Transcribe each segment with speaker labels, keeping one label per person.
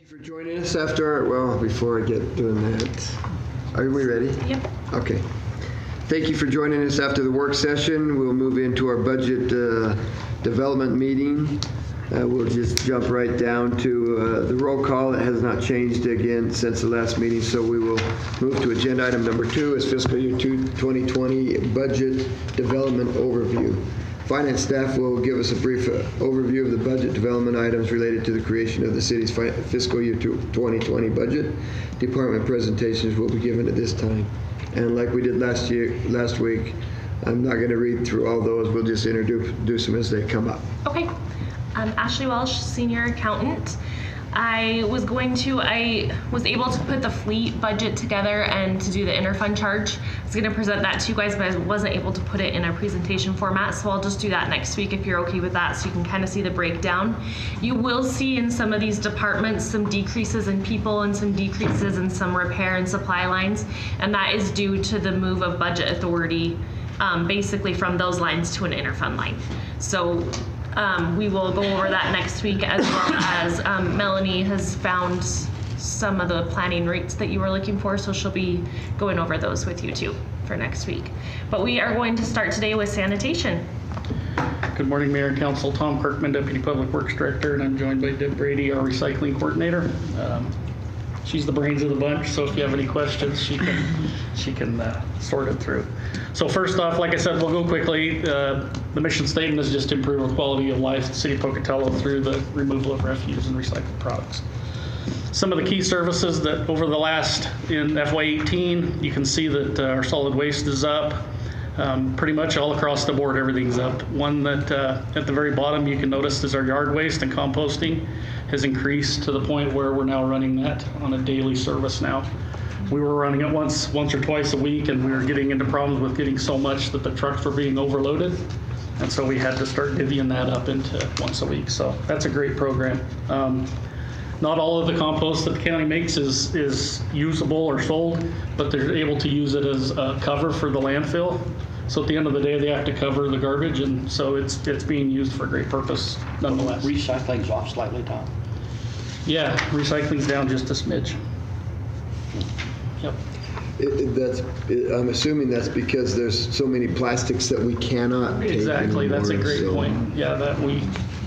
Speaker 1: Thank you for joining us before I get doing that, are we ready?
Speaker 2: Yep.
Speaker 1: Okay. Thank you for joining us after the work session. We'll move into our budget development meeting. We'll just jump right down to the roll call. It has not changed again since the last meeting, so we will move to agenda item number 2 is fiscal year 2020 budget development overview. Finance staff will give us a brief overview of the budget development items related to the creation of the city's fiscal year 2020 budget. Department presentations will be given at this time. And like we did last week, I'm not going to read through all those. We'll just introduce them as they come up.
Speaker 2: Okay. Ashley Welsh, senior accountant. I was able to put the fleet budget together and to do the interfund charge. I was going to present that to you guys, but I wasn't able to put it in a presentation format, so I'll just do that next week if you're okay with that, so you can kind of see the breakdown. You will see in some of these departments some decreases in people and some decreases in some repair and supply lines, and that is due to the move of budget authority basically from those lines to an interfund line. So we will go over that next week, as well as Melanie has found some of the planning rates that you were looking for, so she'll be going over those with you too for next week. But we are going to start today with sanitation.
Speaker 3: Good morning, Mayor and Council. Tom Kirkman, Deputy Public Works Director, and I'm joined by Deb Brady, our recycling coordinator. She's the brains of the bunch, so if you have any questions, she can sort it through. So first off, like I said, we'll go quickly. The mission statement is just to improve the quality of life in the city of Pocatello through the removal of refuse and recycled products. Some of the key services that over the last, in FY18, you can see that our solid waste is up. Pretty much all across the board, everything's up. One that at the very bottom you can notice is our yard waste and composting has increased to the point where we're now running that on a daily service now. We were running it once or twice a week, and we were getting into problems with getting so much that the trucks were being overloaded. And so we had to start divvying that up into once a week. So that's a great program. Not all of the compost that the county makes is usable or sold, but they're able to use it as a cover for the landfill. So at the end of the day, they have to cover the garbage, and so it's being used for a great purpose nonetheless.
Speaker 4: Recycling's off slightly, Tom?
Speaker 3: Yeah, recycling's down just a smidge. Yep.
Speaker 1: I'm assuming that's because there's so many plastics that we cannot take
Speaker 3: Exactly,
Speaker 1: anymore,
Speaker 3: that's a great point. Yeah, that we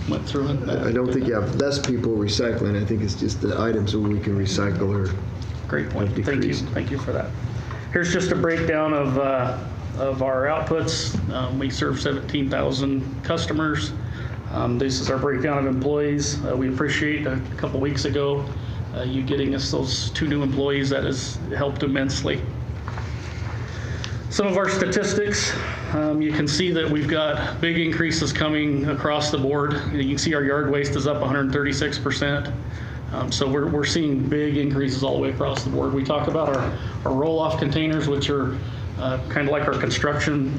Speaker 3: went through it.
Speaker 1: I don't think you have less people recycling. I think it's just the items that we can recycle are
Speaker 3: Great point. Thank you for that. Here's just a breakdown of our outputs. We serve 17,000 customers. This is our breakdown of employees. We appreciate a couple weeks ago you getting us those 2 new employees. That has helped immensely. Some of our statistics, you can see that we've got big increases coming across the board. You can see our yard waste is up 136%. So we're seeing big increases all the way across the board. We talk about our roll-off containers, which are kind of like our construction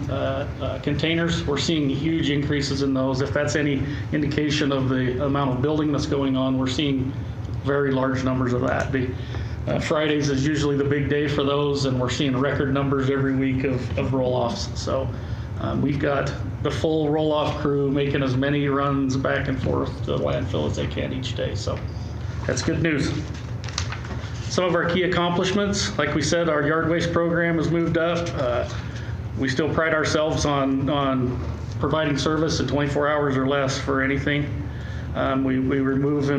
Speaker 3: containers. We're seeing huge increases in those. If that's any indication of the amount of building that's going on, we're seeing very large numbers of that. Fridays is usually the big day for those, and we're seeing record numbers every week of roll-offs. So we've got the full roll-off crew making as many runs back and forth to the landfill as they can each day. So that's good news. Some of our key accomplishments, like we said, our yard waste program has moved up. We still pride ourselves on providing service in 24 hours or less for anything. We remove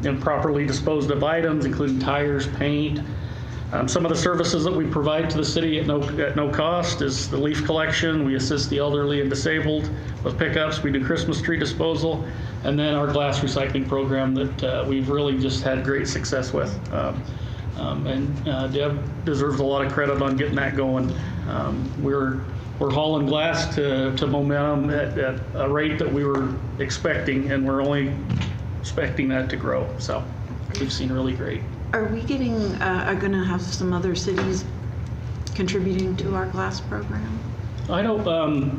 Speaker 3: improperly disposed of items, including tires, paint. Some of the services that we provide to the city at no cost is the leaf collection. We assist the elderly and disabled with pickups. We do Christmas tree disposal, and then our glass recycling program that we've really just had great success with. Deb deserves a lot of credit on getting that going. We're hauling glass to momentum at a rate that we were expecting, and we're only expecting that to grow. So we've seen really great.
Speaker 5: Are we going to have some other cities contributing to our glass program?
Speaker 3: I know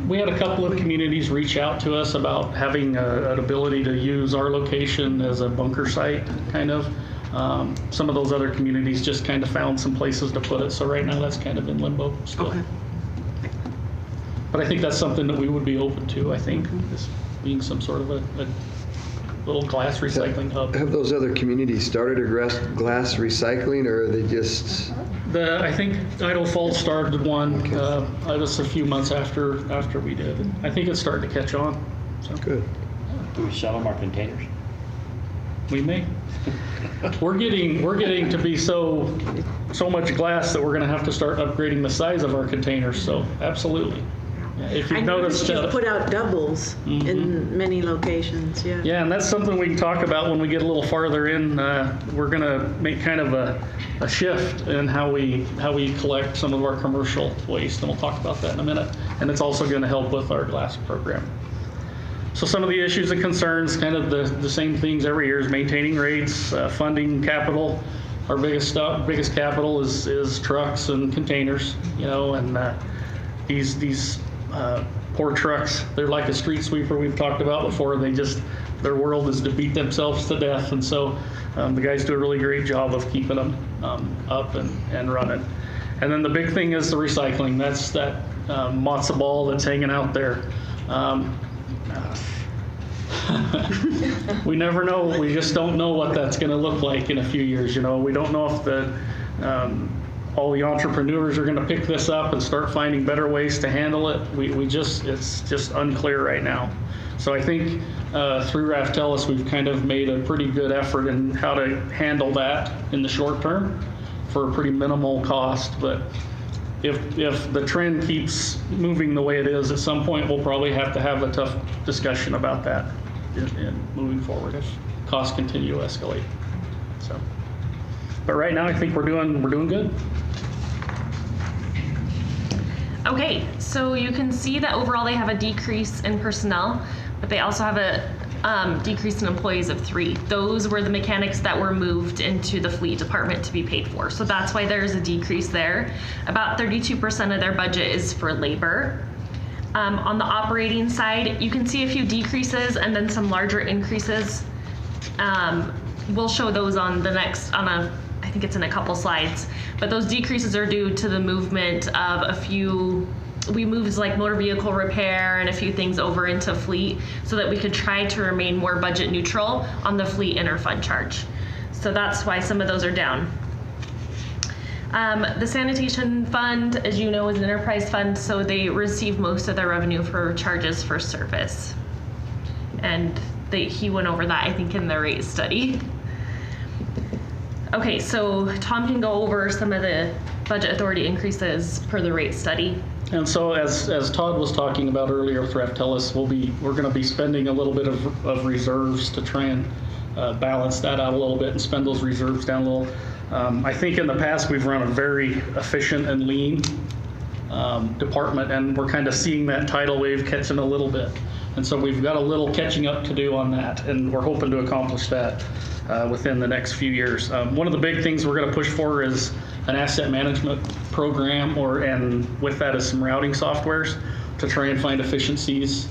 Speaker 3: we had a couple of communities reach out to us about having an ability to use our location as a bunker site, kind of. Some of those other communities just kind of found some places to put it. So right now that's kind of in limbo still. Okay. But I think that's something that we would be open to, I think, this being some sort of a little glass recycling hub.
Speaker 1: Have those other communities started a glass recycling, or are they just?
Speaker 3: I think Idaho Falls started one just a few months after we did. I think it's starting to catch on. So.
Speaker 1: Good.
Speaker 4: Do we sell them our containers?
Speaker 3: We may. We're getting to be so much glass that we're going to have to start upgrading the size of our containers. So absolutely. Yeah, if
Speaker 5: I
Speaker 3: you've
Speaker 5: noticed
Speaker 3: noticed,
Speaker 5: you've put out doubles in many locations, yeah.
Speaker 3: yeah, and that's something we can talk about when we get a little farther in. We're going to make kind of a shift in how we collect some of our commercial waste, and we'll talk about that in a minute. And it's also going to help with our glass program. So some of the issues and concerns, kind of the same things every year, is maintaining rates, funding capital. Our biggest capital is trucks and containers, and these poor trucks, they're like a street sweeper we've talked about before. Their world is to beat themselves to death, and so the guys do a really great job of keeping them up and running. And then the big thing is the recycling. That's that matzo ball that's hanging out there. We never know. We just don't know what that's going to look like in a few years. We don't know if all the entrepreneurs are going to pick this up and start finding better ways to handle it. It's just unclear right now. So I think through Raftellus, we've kind of made a pretty good effort in how to handle that in the short term for a pretty minimal cost. But if the trend keeps moving the way it is, at some point we'll probably have to have a tough discussion about that in moving forward if costs continue to escalate. So, but right now I think we're doing good.
Speaker 2: Okay, so you can see that overall they have a decrease in personnel, but they also have a decrease in employees of 3. Those were the mechanics that were moved into the fleet department to be paid for. So that's why there's a decrease there. About 32% of their budget is for labor. On the operating side, you can see a few decreases and then some larger increases. We'll show those on the next, I think it's in a couple slides, but those decreases are due to the movement of a few. We moved like motor vehicle repair and a few things over into fleet so that we could try to remain more budget neutral on the fleet interfund charge. So that's why some of those are down. The Sanitation Fund, as you know, is an enterprise fund, so they receive most of their revenue for charges for service. And he went over that, I think, in the rate study. Okay, so Tom can go over some of the budget authority increases per the rate study.
Speaker 3: And so as Todd was talking about earlier with Raftellus, we're going to be spending a little bit of reserves to try and balance that out a little bit and spend those reserves down a little. I think in the past we've run a very efficient and lean department, and we're kind of seeing that tidal wave catching a little bit. And so we've got a little catching up to do on that, and we're hoping to accomplish that within the next few years. One of the big things we're going to push for is an asset management program, and with that is some routing softwares to try and find efficiencies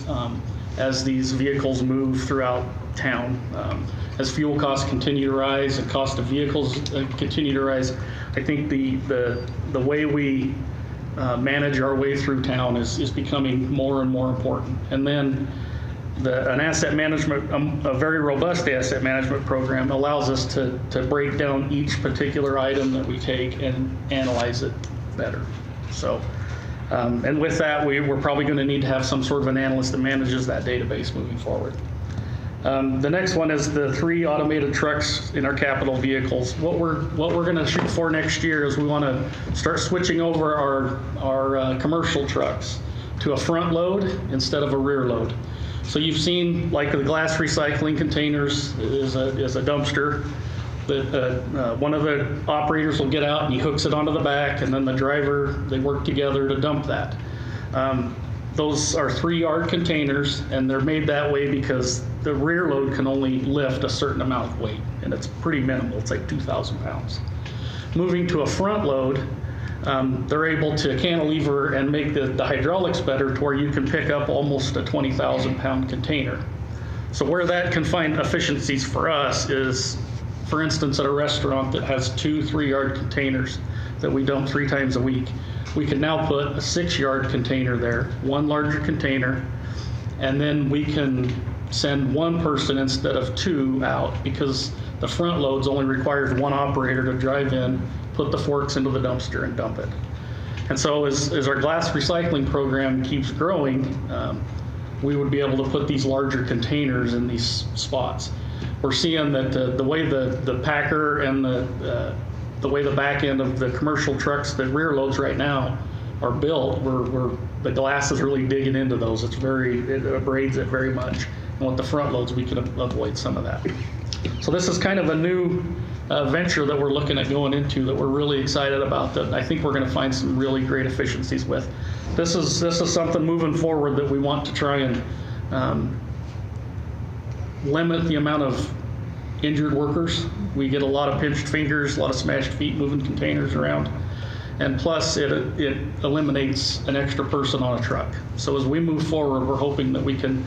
Speaker 3: as these vehicles move throughout town. As fuel costs continue to rise and cost of vehicles continue to rise, I think the way we manage our way through town is becoming more and more important. And then an asset management, a very robust asset management program allows us to break down each particular item that we take and analyze it better. So, and with that, we're probably going to need to have some sort of an analyst that manages that database moving forward. The next one is the 3 automated trucks in our capital vehicles. What we're going to shoot for next year is we want to start switching over our commercial trucks to a front load instead of a rear load. So you've seen like the glass recycling containers is a dumpster that one of the operators will get out and he hooks it onto the back, and then the driver, they work together to dump that. Those are 3-yard containers, and they're made that way because the rear load can only lift a certain amount of weight, and it's pretty minimal. It's like 2,000 pounds. Moving to a front load, they're able to cantilever and make the hydraulics better to where you can pick up almost a 20,000 pound container. So where that can find efficiencies for us is, for instance, at a restaurant that has 2 3-yard containers that we dump 3 times a week, we can now put a 6-yard container there, one larger container, and then we can send one person instead of two out, because the front loads only requires one operator to drive in, put the forks into the dumpster and dump it. And so as our glass recycling program keeps growing, we would be able to put these larger containers in these spots. We're seeing that the way the packer and the way the back end of the commercial trucks, the rear loads right now are built, the glass is really digging into those. It abrades it very much. And with the front loads, we can avoid some of that. So this is kind of a new venture that we're looking at going into that we're really excited about, that I think we're going to find some really great efficiencies with. This is something moving forward that we want to try and limit the amount of injured workers. We get a lot of pinched fingers, a lot of smashed feet moving containers around. And plus it eliminates an extra person on a truck. So as we move forward, we're hoping that we can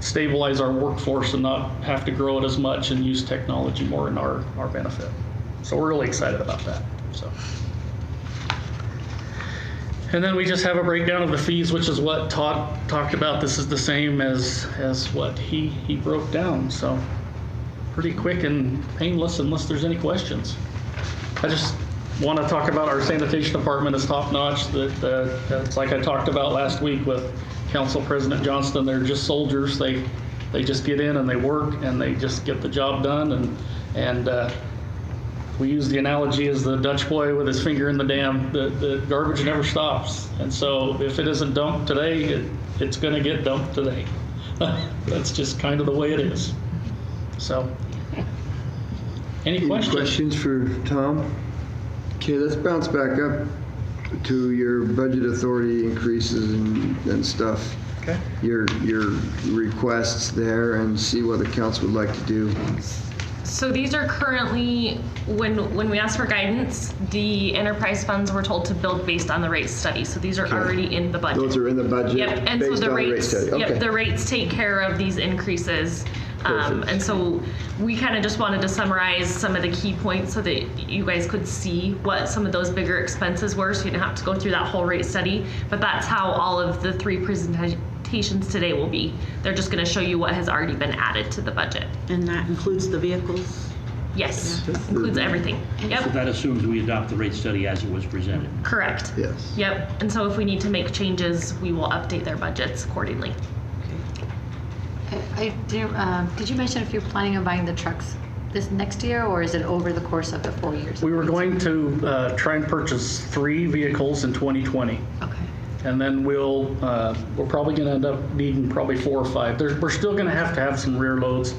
Speaker 3: stabilize our workforce and not have to grow it as much and use technology more in our benefit. So we're really excited about that. So. And then we just have a breakdown of the fees, which is what Todd talked about. This is the same as what he broke down. So pretty quick and painless unless there's any questions. I just want to talk about our sanitation department is top notch. It's like I talked about last week with Council President Johnston. They're just soldiers. They just get in and they work and they just get the job done. And we use the analogy as the Dutch boy with his finger in the dam. The garbage never stops. And so if it isn't dumped today, it's going to get dumped today. That's just kind of the way it is. So, any questions?
Speaker 1: Questions for Tom? Okay, let's bounce back up to your budget authority increases and stuff.
Speaker 3: Okay.
Speaker 1: Your requests there, and see what the council would like to do.
Speaker 2: So these are currently, when we asked for guidance, the enterprise funds were told to build based on the rate study. So these are already in the budget.
Speaker 1: Those are in the budget.
Speaker 2: Yep, and so
Speaker 1: based
Speaker 2: the
Speaker 1: on
Speaker 2: rates.
Speaker 1: rate study. Okay.
Speaker 2: Yep, the rates take care of these increases. And so we kind of just wanted to summarize some of the key points so that you guys could see what some of those bigger expenses were, so you didn't have to go through that whole rate study. But that's how all of the 3 presentations today will be. They're just going to show you what has already been added to the budget.
Speaker 5: And that includes the vehicles?
Speaker 2: Yes, includes everything. Yep.
Speaker 4: So that assumes we adopt the rate study as it was presented.
Speaker 2: Correct.
Speaker 1: Yes.
Speaker 2: Yep. And so if we need to make changes, we will update their budgets accordingly.
Speaker 6: Did you mention if you're planning on buying the trucks this next year, or is it over the course of the 4 years?
Speaker 3: We were going to try and purchase 3 vehicles in 2020.
Speaker 6: Okay.
Speaker 3: And then we're probably going to end up needing probably 4 or 5. We're still going to have some rear loads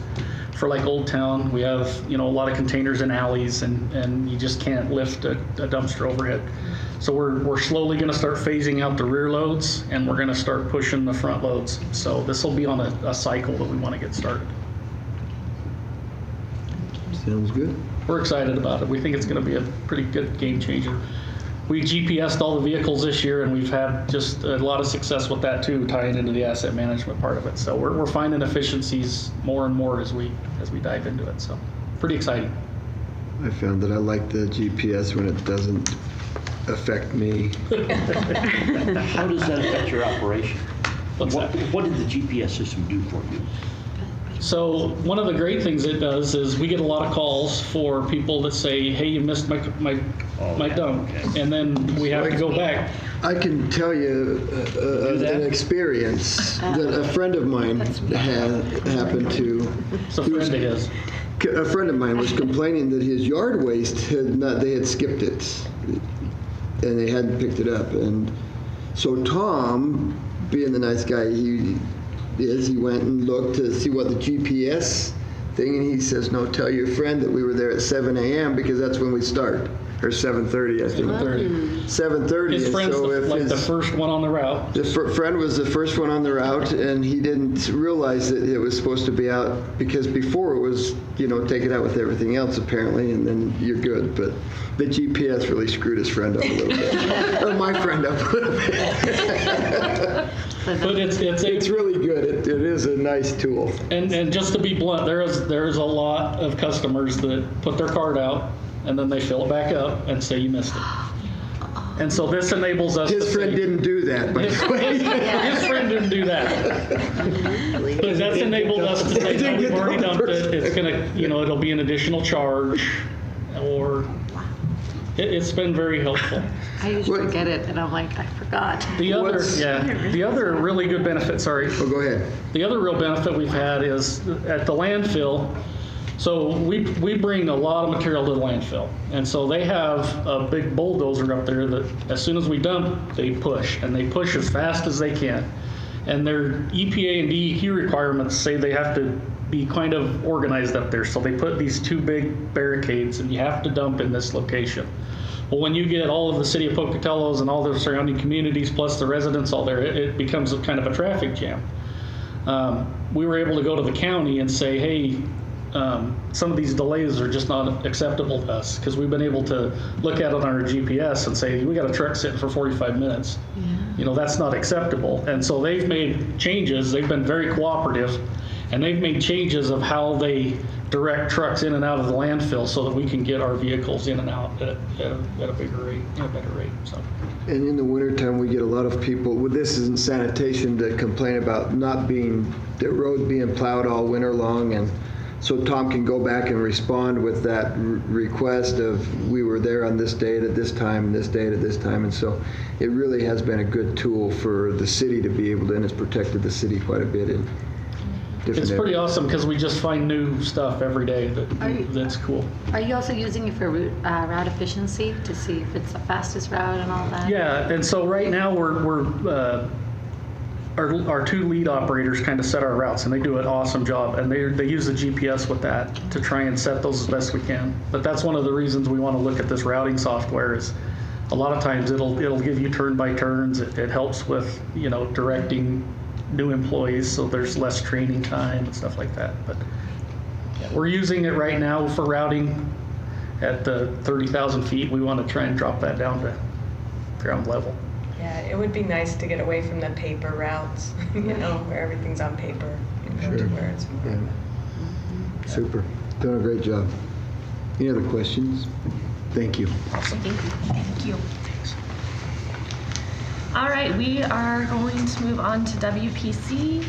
Speaker 3: for like Old Town. We have, a lot of containers in alleys, and you just can't lift a dumpster overhead. So we're slowly going to start phasing out the rear loads, and we're going to start pushing the front loads. So this will be on a cycle that we want to get started.
Speaker 1: Sounds good.
Speaker 3: We're excited about it. We think it's going to be a pretty good game changer. We GPSed all the vehicles this year, and we've had just a lot of success with that too, tying into the asset management part of it. So we're finding efficiencies more and more as we dive into it. So pretty exciting.
Speaker 1: I found that I like the GPS when it doesn't affect me.
Speaker 4: How does that affect your operation?
Speaker 3: What's that?
Speaker 4: What did the GPS system do for you?
Speaker 3: So one of the great things it does is we get a lot of calls for people that say, "Hey, you missed my dump,"
Speaker 4: Okay.
Speaker 3: and then we have to go back.
Speaker 1: I can tell you an experience that a friend of mine happened to.
Speaker 3: It's a friend of his.
Speaker 1: A friend of mine was complaining that his yard waste they had skipped it, and they hadn't picked it up. And so Tom, being the nice guy he went and looked to see what the GPS thing, and he says, "No, tell your friend that we were there at 7 a.m. because that's when we start." Or 7:30, I think. 7:30.
Speaker 3: His friend's
Speaker 1: so
Speaker 3: the first one on the route.
Speaker 1: The friend was the first one on the route, and he didn't realize that it was supposed to be out, because before it was, take it out with everything else apparently, and then you're good. But the GPS really screwed his friend up a little bit, or my friend up a little bit.
Speaker 3: But
Speaker 1: It's really good. It is a nice tool.
Speaker 3: And just to be blunt, there is a lot of customers that put their card out and then they fill it back up and say you missed it. And so this enables us
Speaker 1: His
Speaker 3: to
Speaker 1: friend
Speaker 3: say-
Speaker 1: didn't do that, by the way.
Speaker 3: His friend didn't do that. But that's enabled us to say, no, we've already dumped it. It's gonna, it'll be an additional charge, or it's been very helpful.
Speaker 6: I usually
Speaker 1: What-
Speaker 6: forget it, and I'm like, I forgot.
Speaker 3: The
Speaker 1: What's-
Speaker 3: other really good benefit, sorry.
Speaker 1: Oh, go ahead.
Speaker 3: The other real benefit we've had is at the landfill. So we bring a lot of material to the landfill. And so they have a big bulldozer up there that as soon as we dump, they push. And they push as fast as they can. And their EPA and DEQ requirements say they have to be kind of organized up there. So they put these 2 big barricades, and you have to dump in this location. Well, when you get all of the city of Pocatello's and all the surrounding communities, plus the residents all there, it becomes a kind of a traffic jam. We were able to go to the county and say, hey, some of these delays are just not acceptable to us, because we've been able to look at it on our GPS and say, we got a truck sitting for 45 minutes. That's not acceptable. And so they've made changes. They've been very cooperative, and they've made changes of how they direct trucks in and out of the landfill so that we can get our vehicles in and out at a bigger rate, at a better rate. So.
Speaker 1: And in the wintertime, we get a lot of people, well, this isn't sanitation, that complain about the road being plowed all winter long. And so Tom can go back and respond with that request of, we were there on this date at this time, and this date at this time. And so it really has been a good tool for the city to be able to, and it's protected the city quite a bit in different
Speaker 3: It's pretty
Speaker 1: areas.
Speaker 3: awesome because we just find new stuff every day that's cool.
Speaker 6: Are you also using it for route efficiency to see if it's the fastest route and all that?
Speaker 3: Yeah, and so right now our 2 lead operators kind of set our routes, and they do an awesome job, and they use the GPS with that to try and set those as best we can. But that's one of the reasons we want to look at this routing software. Is a lot of times it'll give you turn by turns. It helps with directing new employees, so there's less training time and stuff like that. But yeah, we're using it right now for routing at the 30,000 feet. We want to try and drop that down to ground level.
Speaker 7: Yeah, it would be nice to get away from the paper routes, where everything's on paper, to where it's more.
Speaker 1: Yeah. Super. Doing a great job. Any other questions? Thank you.
Speaker 2: Awesome. Thank you. All right, we are going to move on to WPC.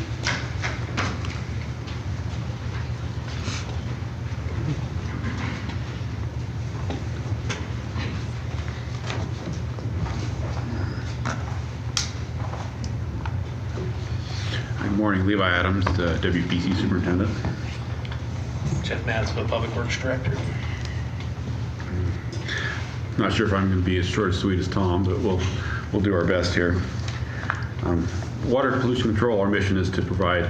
Speaker 8: Good morning, Levi Adams, the WPC Superintendent.
Speaker 4: Jeff Mansfield, Public Works Director.
Speaker 8: Not sure if I'm going to be as short and sweet as Tom, but we'll do our best here. Water pollution control, our mission is to provide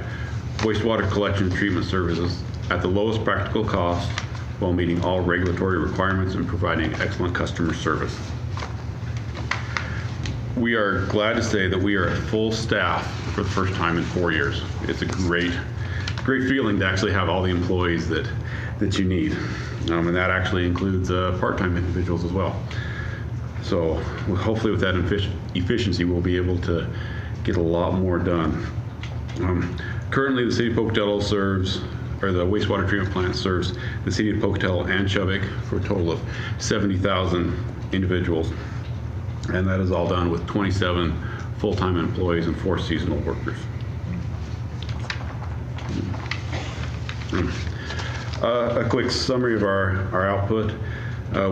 Speaker 8: wastewater collection and treatment services at the lowest practical cost while meeting all regulatory requirements and providing excellent customer service. We are glad to say that we are at full staff for the first time in 4 years. It's a great feeling to actually have all the employees that you need. And that actually includes part-time individuals as well. So hopefully with that efficiency, we'll be able to get a lot more done. Currently, the city of Pocatello the wastewater treatment plant serves the city of Pocatello and Chubbuck for a total of 70,000 individuals. And that is all done with 27 full-time employees and 4 seasonal workers. A quick summary of our output.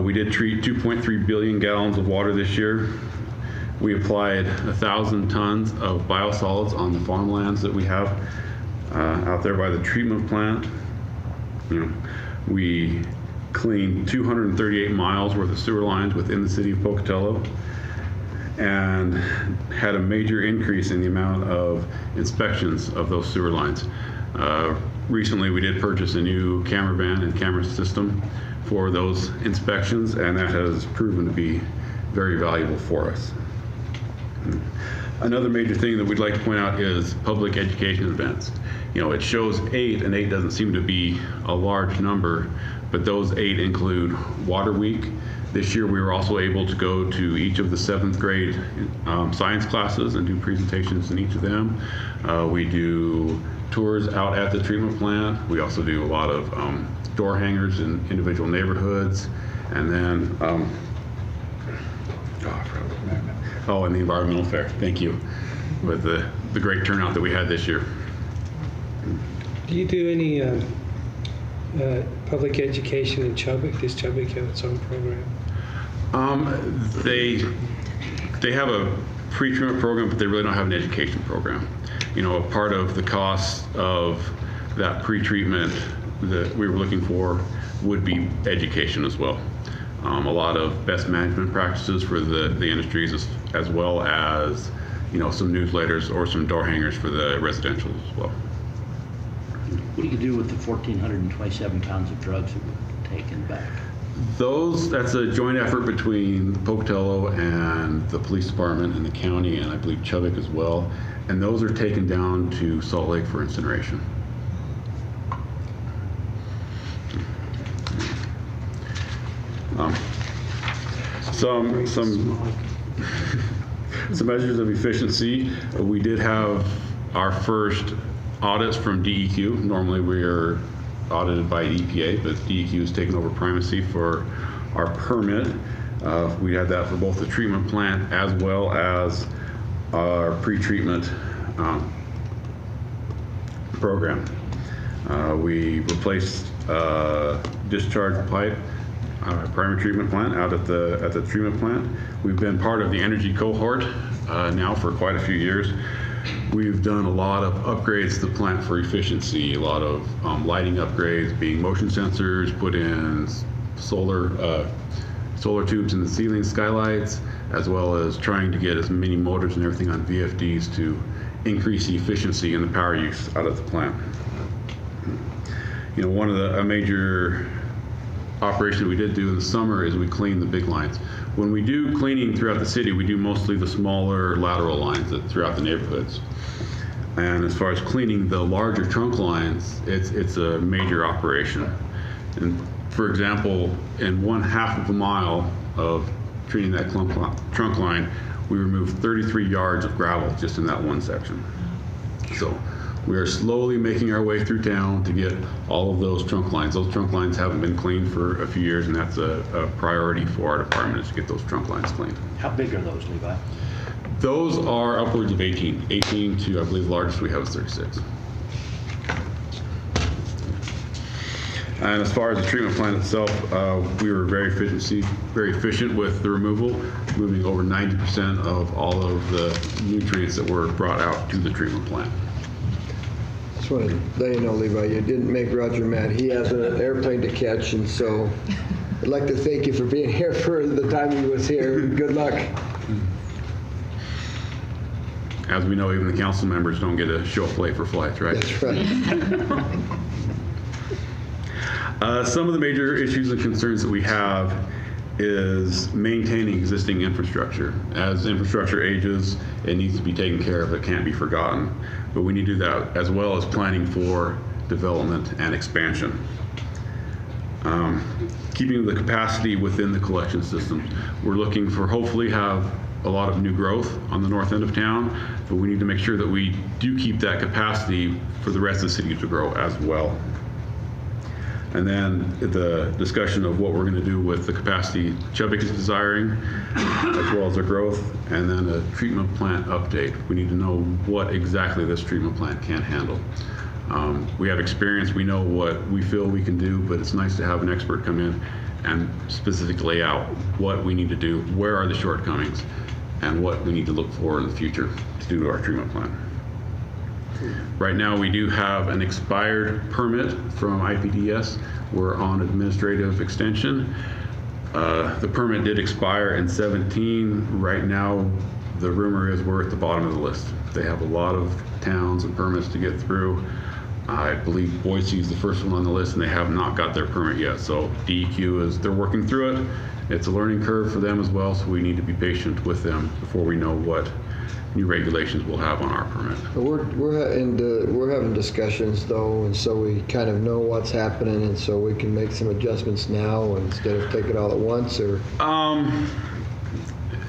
Speaker 8: We did treat 2.3 billion gallons of water this year. We applied 1,000 tons of biosolids on the farmlands that we have out there by the treatment plant. We cleaned 238 miles worth of sewer lines within the city of Pocatello, and had a major increase in the amount of inspections of those sewer lines. Recently, we did purchase a new camera van and camera system for those inspections, and that has proven to be very valuable for us. Another major thing that we'd like to point out is public education events. It shows 8, and 8 doesn't seem to be a large number, but those 8 include Water Week. This year, we were also able to go to each of the 7th grade science classes and do presentations in each of them. We do tours out at the treatment plant. We also do a lot of door hangers in individual neighborhoods. And then Oh, and the environmental fair. Thank you. With the great turnout that we had this year.
Speaker 9: Do you do any public education in Chubbuck? Does Chubbuck have its own program?
Speaker 8: They have a pre-treatment program, but they really don't have an education program. You know, a part of the cost of that pre-treatment that we were looking for would be education as well. A lot of best management practices for the industries, as well as, you know, some newsletters or some door hangers for the residential as well.
Speaker 4: What do you do with the 1,427 pounds of drugs that were taken back?
Speaker 8: That's a joint effort between Pocatello and the police department and the county, and I believe Chubbuck as well. And those are taken down to Salt Lake for incineration. Some measures of efficiency. We did have our first audits from DEQ. Normally we are audited by EPA, but DEQ has taken over primacy for our permit. We had that for both the treatment plant as well as our pre-treatment program. We replaced discharge pipe, primary treatment plant out at the treatment plant. We've been part of the energy cohort now for quite a few years. We've done a lot of upgrades to the plant for efficiency, a lot of lighting upgrades, being motion sensors, put in solar tubes in the ceiling skylights, as well as trying to get as many motors and everything on VFDs to increase the efficiency and the power use out of the plant. You know, a major operation we did do in the summer is we cleaned the big lines. When we do cleaning throughout the city, we do mostly the smaller lateral lines throughout the neighborhoods. And as far as cleaning the larger trunk lines, it's a major operation. And for example, in 1/2 of a mile of treating that trunk line, we removed 33 yards of gravel just in that one section. So we are slowly making our way through town to get all of those trunk lines. Those trunk lines haven't been cleaned for a few years, and that's a priority for our department, is to get those trunk lines cleaned.
Speaker 4: How big are those, Levi?
Speaker 8: Those are upwards of 18 to, I believe, the largest we have is 36. And as far as the treatment plant itself, we were very efficient with the removal, moving over 90% of all of the nutrients that were brought out to the treatment plant.
Speaker 1: Just want to let you know, Levi, you didn't make Roger mad. He has an airplane to catch, and so I'd like to thank you for being here for the time he was here. Good luck.
Speaker 8: As we know, even the council members don't get to show up late for flights, right?
Speaker 1: That's right.
Speaker 8: Some of the major issues and concerns that we have is maintaining existing infrastructure. As infrastructure ages, it needs to be taken care of. It can't be forgotten. But we need to do that as well as planning for development and expansion. Keeping the capacity within the collection system. We're looking for, hopefully, have a lot of new growth on the north end of town, but we need to make sure that we do keep that capacity for the rest of the city to grow as well. And then the discussion of what we're going to do with the capacity Chubbuck is desiring, as well as our growth, and then a treatment plant update. We need to know what exactly this treatment plant can handle. We have experience, we know what we feel we can do, but it's nice to have an expert come in and specifically lay out what we need to do, where are the shortcomings, and what we need to look for in the future to do to our treatment plant. Right now, we do have an expired permit from IPDS. We're on administrative extension. The permit did expire in 17. Right now, the rumor is we're at the bottom of the list. They have a lot of towns and permits to get through. I believe Boise is the first one on the list, and they have not got their permit yet. So DEQ they're working through it. It's a learning curve for them as well, so we need to be patient with them before we know what new regulations we'll have on our permit.
Speaker 1: But we're having discussions though, and so we kind of know what's happening, and so we can make some adjustments now instead of take it all at once. Or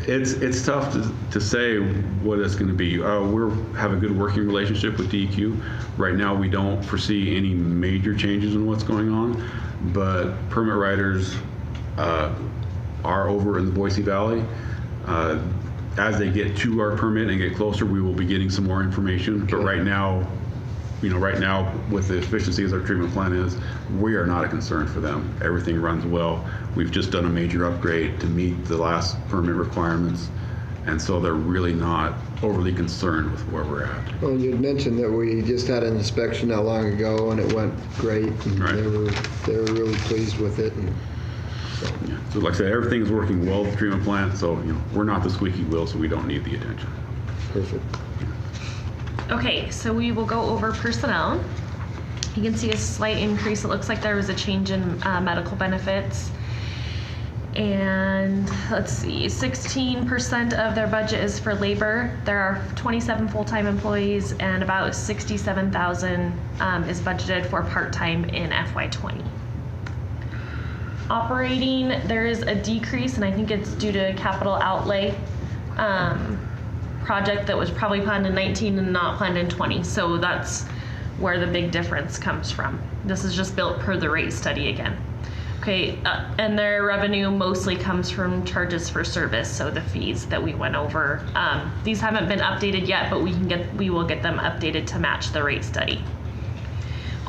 Speaker 8: it's tough to say what it's going to be. We have a good working relationship with DEQ. Right now, we don't foresee any major changes in what's going on, but permit writers are over in the Boise Valley. As they get to our permit and get closer, we will be getting some more information. But right now, with the efficiency as our treatment plant is, we are not a concern for them. Everything runs well. We've just done a major upgrade to meet the last permit requirements. And so they're really not overly concerned with where we're at.
Speaker 1: Well, you'd mentioned that we just had an inspection not long ago, and it went great. And
Speaker 8: Right.
Speaker 1: they were really pleased with it. And
Speaker 8: Yeah. So like I said, everything's working well with the treatment plant, so we're not the squeaky wheel, so we don't need the attention.
Speaker 1: perfect.
Speaker 2: Okay, so we will go over personnel. You can see a slight increase. It looks like there was a change in medical benefits. And let's see, 16% of their budget is for labor. There are 27 full-time employees, and about 67,000 is budgeted for part-time in FY20. Operating, there is a decrease, and I think it's due to capital outlay project that was probably planned in 19 and not planned in 20. So that's where the big difference comes from. This is just built per the rate study again. Okay, and their revenue mostly comes from charges for service, so the fees that we went over. These haven't been updated yet, but we will get them updated to match the rate study.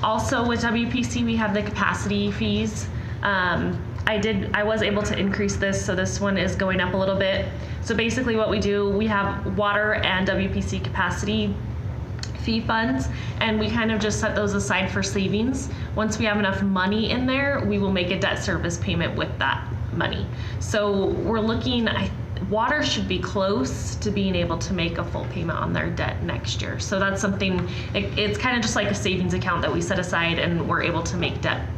Speaker 2: Also with WPC, we have the capacity fees. I was able to increase this, so this one is going up a little bit. So basically what we do, we have water and WPC capacity fee funds, and we kind of just set those aside for savings. Once we have enough money in there, we will make a debt service payment with that money. So we're looking, water should be close to being able to make a full payment on their debt next year. So that's something, it's kind of just like a savings account that we set aside, and we're able to make debt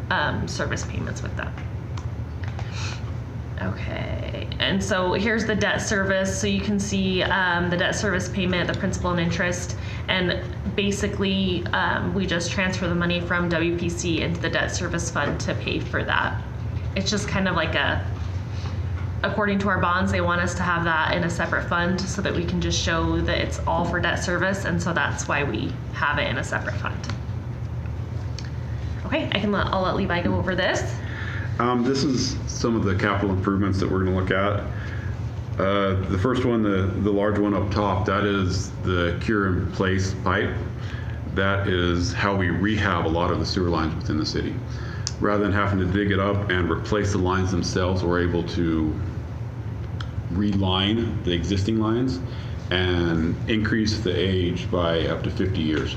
Speaker 2: service payments with that. Okay, and so here's the debt service. So you can see the debt service payment, the principal and interest, and basically we just transfer the money from WPC into the debt service fund to pay for that. It's just kind of like according to our bonds, they want us to have that in a separate fund so that we can just show that it's all for debt service, and so that's why we have it in a separate fund. Okay, I'll let Levi go over this.
Speaker 8: This is some of the capital improvements that we're going to look at. The first one, the large one up top, that is the cure in place pipe. That is how we rehab a lot of the sewer lines within the city. Rather than having to dig it up and replace the lines themselves, we're able to reline the existing lines and increase the age by up to 50 years.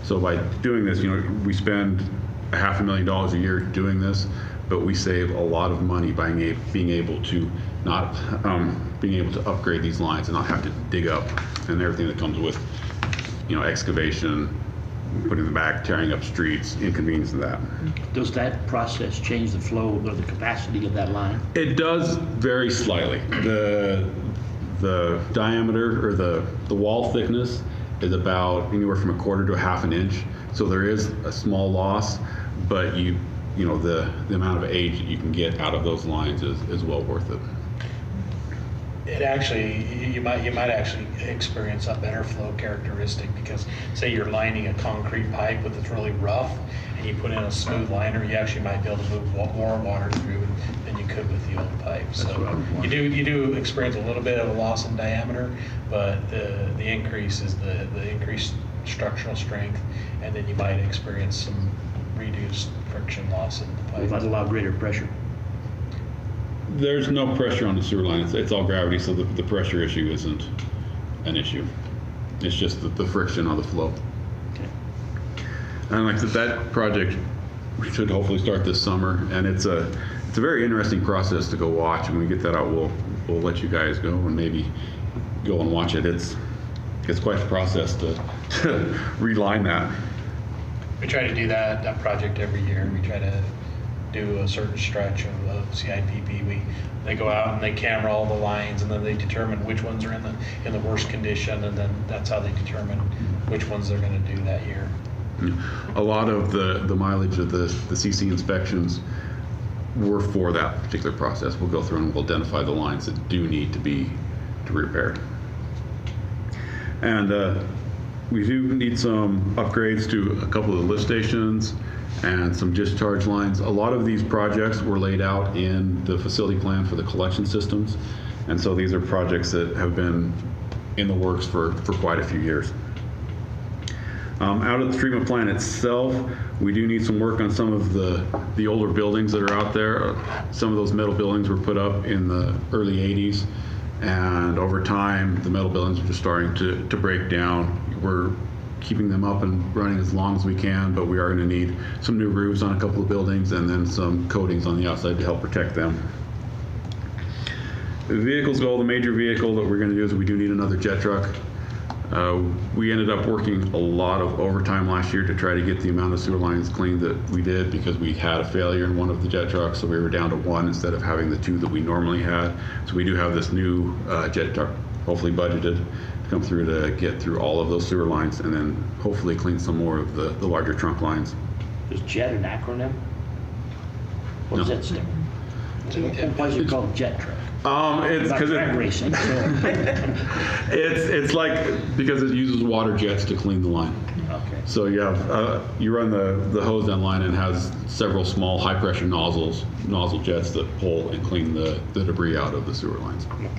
Speaker 8: So by doing this, we spend $500,000 a year doing this, but we save a lot of money by being able to upgrade these lines and not have to dig up and everything that comes with, excavation, putting them back, tearing up streets, inconvenience of that.
Speaker 4: Does that process change the flow or the capacity of that line?
Speaker 8: It does very slightly. The diameter or the wall thickness is about anywhere from 1/4 to 1/2 inch. So there is a small loss, but the amount of age that you can get out of those lines is well worth it.
Speaker 10: It actually, you might actually experience a better flow characteristic, because say you're lining a concrete pipe with it's really rough and you put in a smooth liner, you actually might be able to move more water through than you could with the old pipe. So you do experience a little bit of a loss in diameter, but the increase is the increased structural strength, and then you might experience some reduced friction loss in the pipe.
Speaker 4: Without a lot greater pressure.
Speaker 8: There's no pressure on the sewer line. It's all gravity, so the pressure issue isn't an issue. It's just the friction on the flow.
Speaker 4: Okay.
Speaker 8: And like that project, we should hopefully start this summer, and it's a very interesting process to go watch. And when we get that out, we'll let you guys go and maybe go and watch it. It's quite the process to reline that.
Speaker 10: We try to do that project every year. We try to do a certain stretch of CIPP. They go out and they camera all the lines, and then they determine which ones are in the worst condition, and then that's how they determine which ones they're going to do that year.
Speaker 8: A lot of the mileage of the CC inspections were for that particular process. We'll go through and we'll identify the lines that do need to be repaired. And we do need some upgrades to a couple of the lift stations and some discharge lines. A lot of these projects were laid out in the facility plan for the collection systems, And so these are projects that have been in the works for quite a few years. Out at the treatment plant itself, we do need some work on some of the older buildings that are out there. Some of those metal buildings were put up in the early 80s, and over time, the metal buildings are just starting to break down. We're keeping them up and running as long as we can, but we are going to need some new roofs on a couple of buildings and then some coatings on the outside to help protect them. The vehicles go, the major vehicle that we're going to do is we do need another jet truck. We ended up working a lot of overtime last year to try to get the amount of sewer lines cleaned that we did, because we had a failure in one of the jet trucks, so we were down to one instead of having the two that we normally had. So we do have this new jet truck, hopefully budgeted, to come through to get through all of those sewer lines and then hopefully clean some more of the larger trunk lines.
Speaker 4: Is JET an acronym? What does
Speaker 8: No.
Speaker 4: that stand for? Why is it called jet truck?
Speaker 8: It's because
Speaker 4: Track racing.
Speaker 8: it's like, because it uses water jets to clean the line.
Speaker 4: Okay.
Speaker 8: So you have you run the hose down line, and it has several small high pressure nozzle jets that pull and clean the debris out of the sewer lines.
Speaker 4: Okay.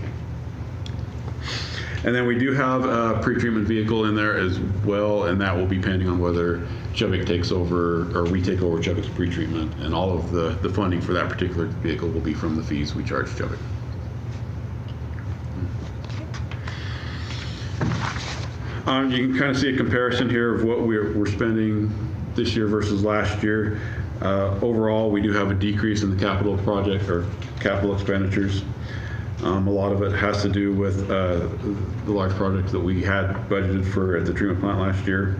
Speaker 8: And then we do have a pretreatment vehicle in there as well, and that will be pending on whether Chubbuck takes over or we take over Chubbuck's pretreatment, and all of the funding for that particular vehicle will be from the fees we charge Chubbuck. You can kind of see a comparison here of what we're spending this year versus last year. Overall, we do have a decrease in the capital project or capital expenditures. A lot of it has to do with the large projects that we had budgeted for at the treatment plant last year.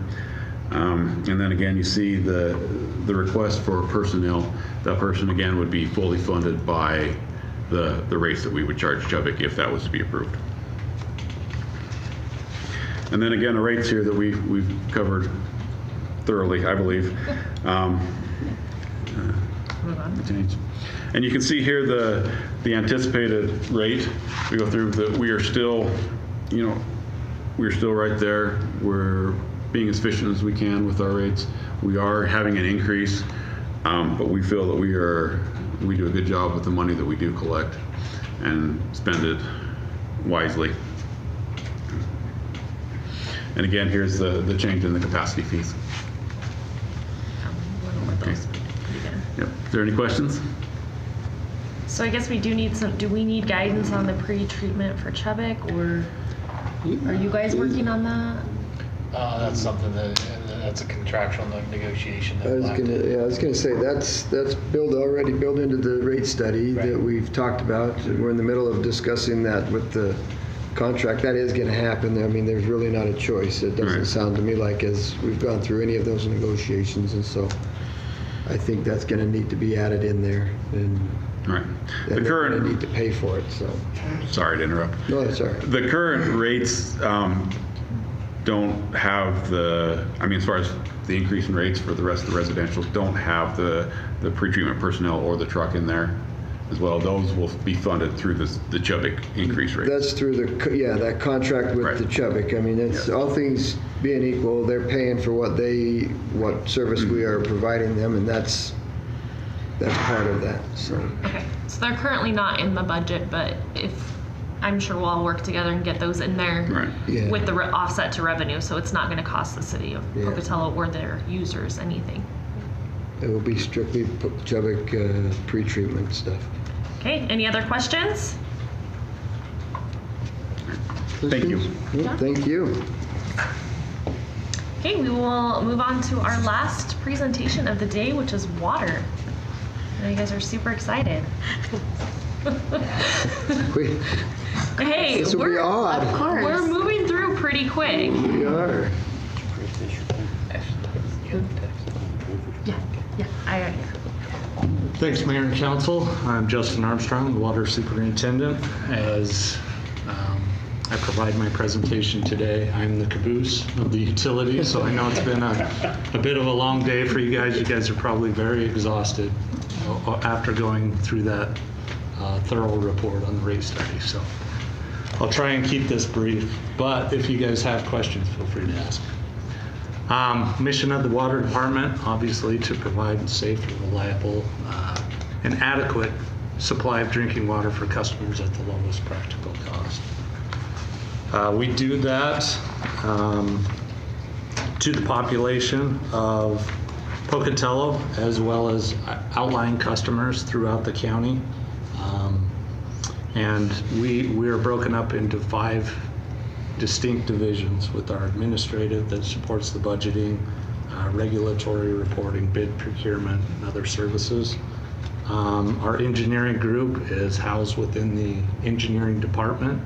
Speaker 8: And then again, you see the request for personnel. That person again would be fully funded by the rates that we would charge Chubbuck if that was to be approved. And then again, the rates here that we've covered thoroughly, I believe. And you can see here the anticipated rate. We go through that. We are still, we're still right there. We're being as efficient as we can with our rates. We are having an increase, but we feel that we do a good job with the money that we do collect and spend it wisely. And again, here's the change in the capacity fees. Okay. Yep. Is there any questions?
Speaker 2: So I guess we do we need guidance on the pre-treatment for Chubbuck, or are you guys working on that?
Speaker 10: That's something that's a contractual negotiation.
Speaker 1: I was gonna say that's already built into the rate study that we've talked about. We're in the middle of discussing that with the contract. That is gonna happen. I mean, there's really not a choice. It doesn't sound to me like as we've gone through any of those negotiations, and so I think that's gonna need to be added in there, and
Speaker 8: Right.
Speaker 1: the
Speaker 8: The
Speaker 1: current
Speaker 8: current,
Speaker 1: need to pay for it. So
Speaker 8: sorry to interrupt.
Speaker 1: no, that's all right.
Speaker 8: The current rates don't have as far as the increase in rates for the rest of the residential, don't have the pretreatment personnel or the truck in there as well. Those will be funded through the Chubbuck increase rate.
Speaker 1: That's through that contract with the Chubbuck. I mean, it's all things being equal, they're paying for what service we are providing them, and that's part of that. So
Speaker 2: Okay, so they're currently not in the budget, but I'm sure we'll all work together and get those in there with the offset to revenue, so it's not going to cost the city of Pocatello or their users anything.
Speaker 1: it will be strictly Chubbuck pretreatment stuff.
Speaker 2: Okay, any other questions?
Speaker 8: Thank you.
Speaker 1: Thank you.
Speaker 2: Okay, we will move on to our last presentation of the day, which is water. I know you guys are super excited. Hey,
Speaker 1: This will be odd.
Speaker 6: Of course.
Speaker 2: we're moving through pretty quick.
Speaker 1: We are.
Speaker 2: Yeah.
Speaker 11: Thanks, Mayor and Council. I'm Justin Armstrong, the Water Superintendent. As I provide my presentation today, I'm the caboose of the utility, so I know it's been a bit of a long day for you guys. You guys are probably very exhausted after going through that thorough report on the rate study. So I'll try and keep this brief, but if you guys have questions, feel free to ask. Mission of the Water Department, obviously, to provide safe, reliable, and adequate supply of drinking water for customers at the lowest practical cost. We do that to the population of Pocatello as well as outlying customers throughout the county. And we are broken up into 5 distinct divisions with our administrative that supports the budgeting, regulatory reporting, bid procurement, and other services. Our engineering group is housed within the engineering department.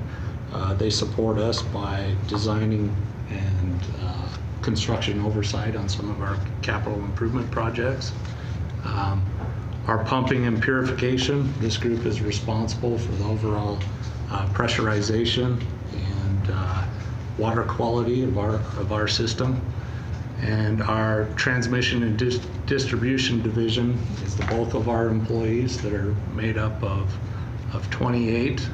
Speaker 11: They support us by designing and construction oversight on some of our capital improvement projects. Our pumping and purification, this group is responsible for the overall pressurization and water quality of our system. And our transmission and distribution division is the bulk of our employees that are made up of 28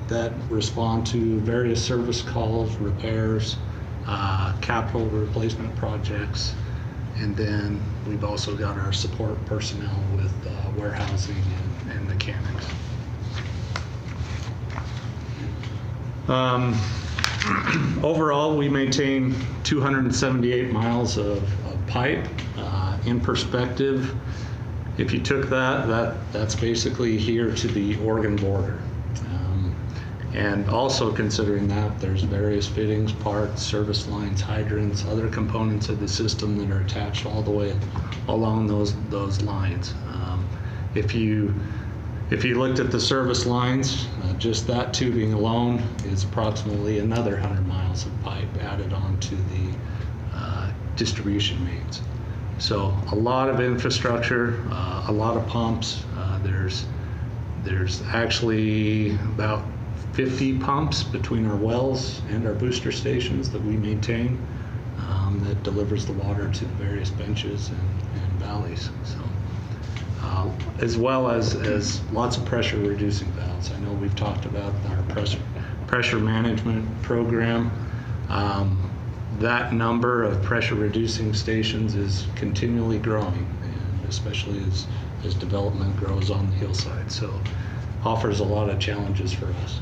Speaker 11: that respond to various service calls, repairs, capital replacement projects. And then we've also got our support personnel with warehousing and mechanics. Overall, we maintain 278 miles of pipe. In perspective, if you took that's basically here to the Oregon border. And also considering that, there's various fittings, parts, service lines, hydrants, other components of the system that are attached all the way along those lines. If you looked at the service lines, just that tubing alone is approximately another 100 miles of pipe added onto the distribution mains. So a lot of infrastructure, a lot of pumps. There's actually about 50 pumps between our wells and our booster stations that we maintain that delivers the water to the various benches and valleys. So, as well as lots of pressure reducing valves. I know we've talked about our pressure management program. That number of pressure reducing stations is continually growing, and especially as development grows on the hillside. So offers a lot of challenges for us.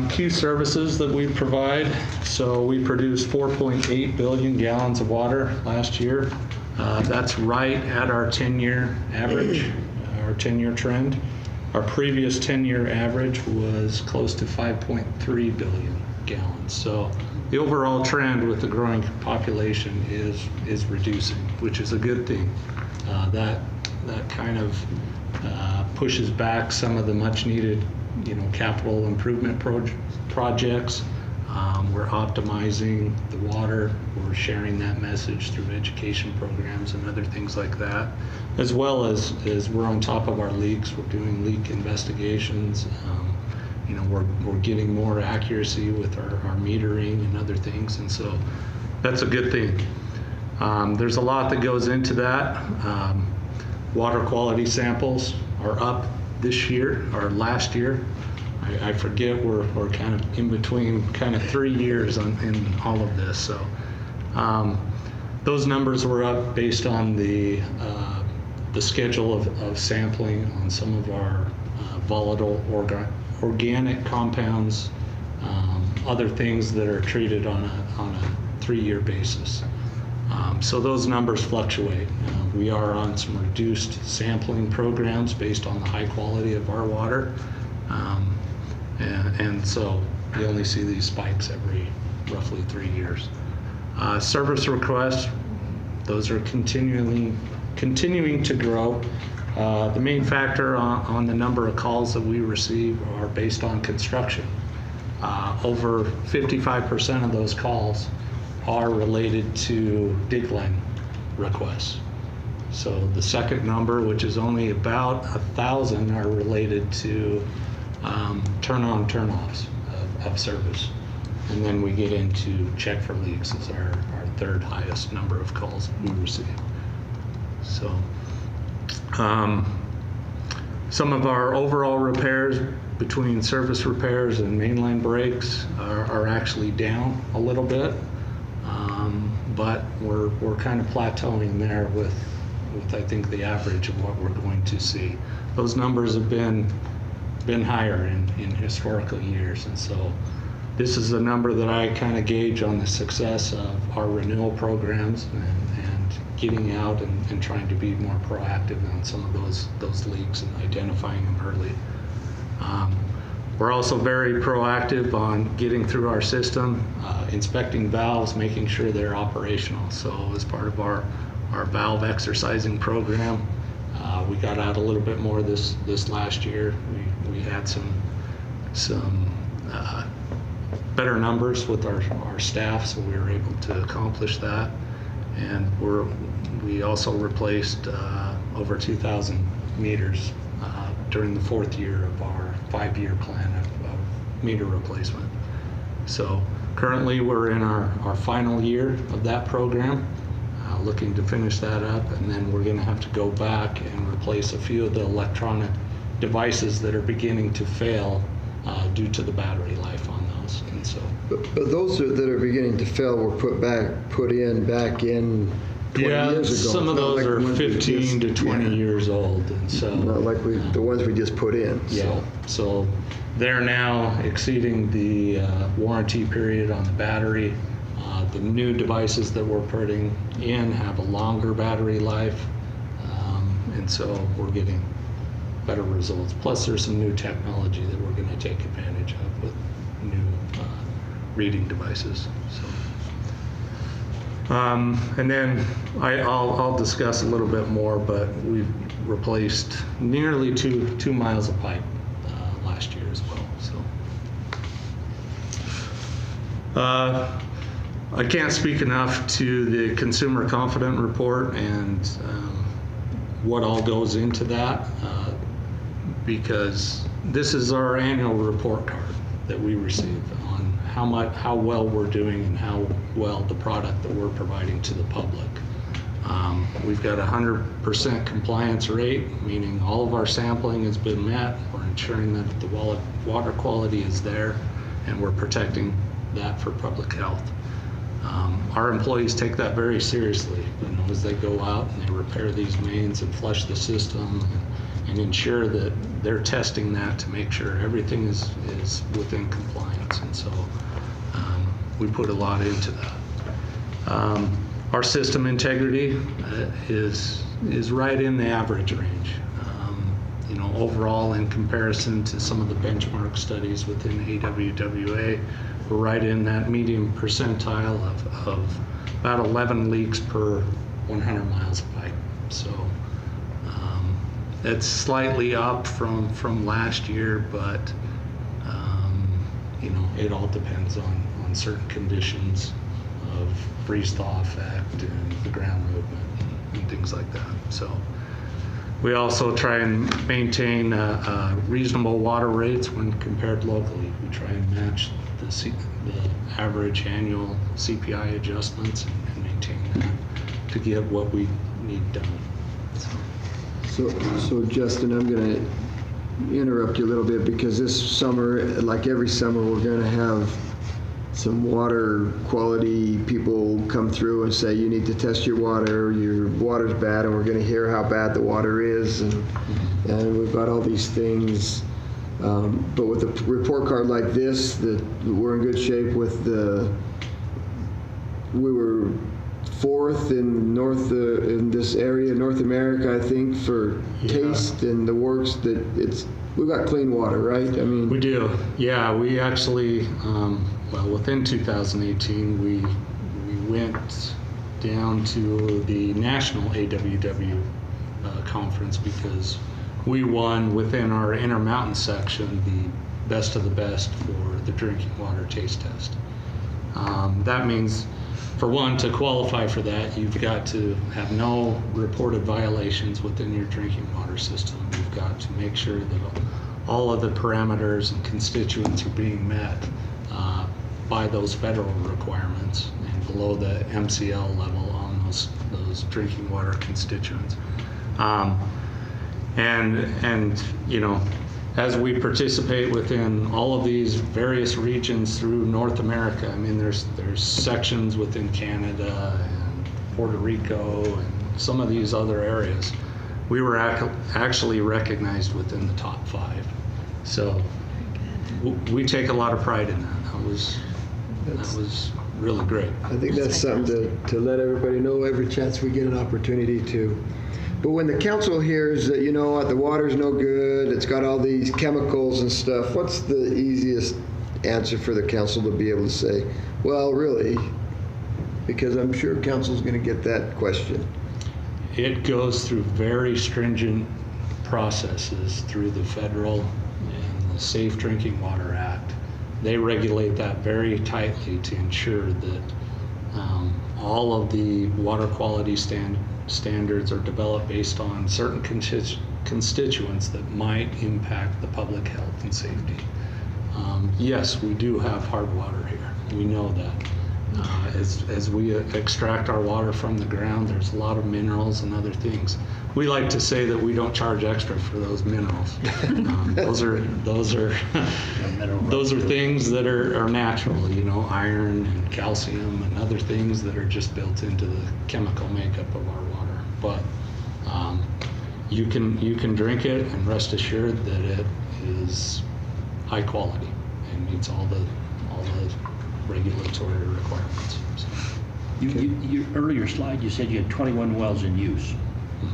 Speaker 11: Key services that we provide. So we produced 4.8 billion gallons of water last year. That's right at our 10-year average, our 10-year trend. Our previous 10-year average was close to 5.3 billion gallons. So the overall trend with the growing population is reducing, which is a good thing. That kind of pushes back some of the much needed capital improvement projects. We're optimizing the water. We're sharing that message through education programs and other things like that, as well as we're on top of our leaks. We're doing leak investigations. We're getting more accuracy with our metering and other things, and so that's a good thing. There's a lot that goes into that. Water quality samples are up this year or last year. I forget, we're kind of in between kind of 3 years in all of this. So those numbers were up based on the schedule of sampling on some of our volatile organic compounds, other things that are treated on a 3-year basis. So those numbers fluctuate. We are on some reduced sampling programs based on the high quality of our water. And so you only see these spikes every roughly 3 years. Service requests, those are continuing to grow. The main factor on the number of calls that we receive are based on construction. Over 55% of those calls are related to dig line requests. So the second number, which is only about 1,000, are related to turn-on, turn-offs of service. And then we get into check for leaks as our third highest number of calls we receive. So some of our overall repairs between service repairs and mainline breaks are actually down a little bit. but we're kind of plateauing there with I think the average of what we're going to see. Those numbers have been higher in historical years, and so this is a number that I kind of gauge on the success of our renewal programs and getting out and trying to be more proactive on some of those leaks and identifying them early. We're also very proactive on getting through our system, inspecting valves, making sure they're operational. So as part of our valve exercising program, we got out a little bit more this last year. We had some better numbers with our staff, so we were able to accomplish that. And we also replaced over 2,000 meters during the 4th year of our 5-year plan of meter replacement. So currently we're in our final year of that program, looking to finish that up, and then we're going to have to go back and replace a few of the electronic devices that are beginning to fail due to the battery life on those. And so,
Speaker 1: but those that are beginning to fail were put in back in 20 years ago.
Speaker 11: some of those are 15 to 20 years old, and so
Speaker 1: not like the ones we just put in.
Speaker 11: Yeah, so they're now exceeding the warranty period on the battery. The new devices that we're putting in have a longer battery life, and so we're getting better results. Plus, there's some new technology that we're going to take advantage of with new reading devices. So, and then I'll discuss a little bit more, but we've replaced nearly two miles of pipe last year as well. So. I can't speak enough to the Consumer Confidence Report and what all goes into that, because this is our annual report card that we receive on how well we're doing and how well the product that we're providing to the public. We've got 100% compliance rate, meaning all of our sampling has been met. We're ensuring that the water quality is there, and we're protecting that for public health. Our employees take that very seriously, as they go out and they repair these mains and flush the system and ensure that they're testing that to make sure everything is within compliance. And so we put a lot into that. Our system integrity is right in the average range. Overall, in comparison to some of the benchmark studies within AWWA, we're right in that medium percentile of about 11 leaks per 100 miles of pipe. So it's slightly up from last year, but it all depends on certain conditions of freeze-thaw effect and the ground movement and things like that. So we also try and maintain reasonable water rates when compared locally. We try and match the average annual CPI adjustments and maintain that to get what we need done.
Speaker 1: So Justin, I'm going to interrupt you a little bit because this summer, like every summer, we're going to have some water quality people come through and say you need to test your water's bad, and we're going to hear how bad the water is, and we've got all these things. But with a report card like this, that we're in good shape with we were 4th in this area, North America, I think, for taste and the works that we've got clean water, right? I mean,
Speaker 11: we do. Yeah, we actually, within 2018, we went down to the national AWW conference because we won within our Intermountain section the best of the best for the drinking water taste test. That means, for one, to qualify for that, you've got to have no reported violations within your drinking water system. You've got to make sure that all of the parameters and constituents are being met by those federal requirements and below the MCL level on those drinking water constituents. And as we participate within all of these various regions through North America, I mean, there's sections within Canada and Puerto Rico and some of these other areas. We were actually recognized within the top 5. So we take a lot of pride in that. That was really great.
Speaker 1: I think that's something to let everybody know every chance we get an opportunity to. But when the council hears that, you know what, the water's no good, it's got all these chemicals and stuff, what's the easiest answer for the council to be able to say, well, really? Because I'm sure council's going to get that question.
Speaker 11: It goes through very stringent processes through the federal and the Safe Drinking Water Act. They regulate that very tightly to ensure that all of the water quality standards are developed based on certain constituents that might impact the public health and safety. Yes, we do have hard water here. We know that. As we extract our water from the ground, there's a lot of minerals and other things. We like to say that we don't charge extra for those minerals. Those are things that are natural, you know, iron and calcium and other things that are just built into the chemical makeup of our water. But you can drink it and rest assured that it is high quality and meets all the regulatory requirements. So.
Speaker 4: Your earlier slide, you said you had 21 wells in use.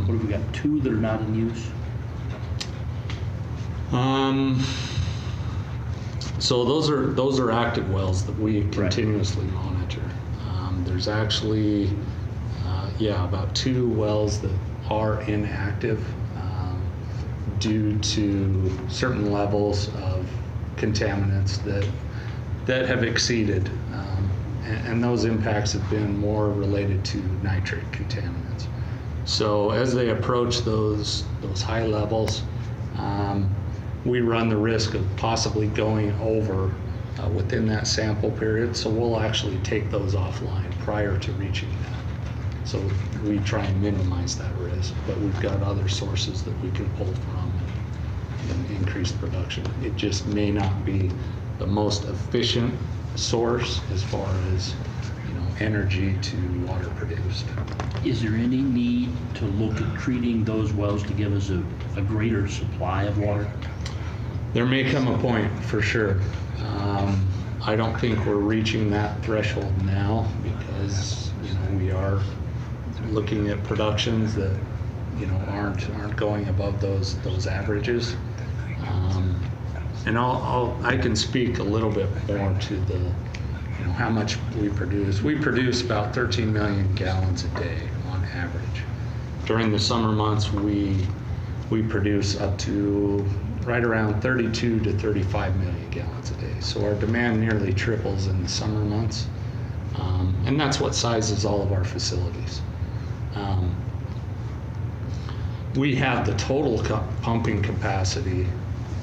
Speaker 4: What have we got, 2 that are not in use?
Speaker 11: So those are active wells that we continuously monitor. There's actually about 2 wells that are inactive due to certain levels of contaminants that have exceeded, and those impacts have been more related to nitrate contaminants. So as they approach those high levels, we run the risk of possibly going over within that sample period. So we'll actually take those offline prior to reaching that. So we try and minimize that risk, but we've got other sources that we can pull from and increase production. It just may not be the most efficient source as far as, you know, energy to water produced.
Speaker 4: Is there any need to look at treating those wells to give us a greater supply of water?
Speaker 11: There may come a point, for sure. I don't think we're reaching that threshold now because, you know, we are looking at productions that, you know, aren't going above those averages. And I can speak a little bit more to the, you know, how much we produce. We produce about 13 million gallons a day on average. During the summer months, we produce up to right around 32 to 35 million gallons a day. So our demand nearly triples in the summer months. And that's what sizes all of our facilities. We have the total pumping capacity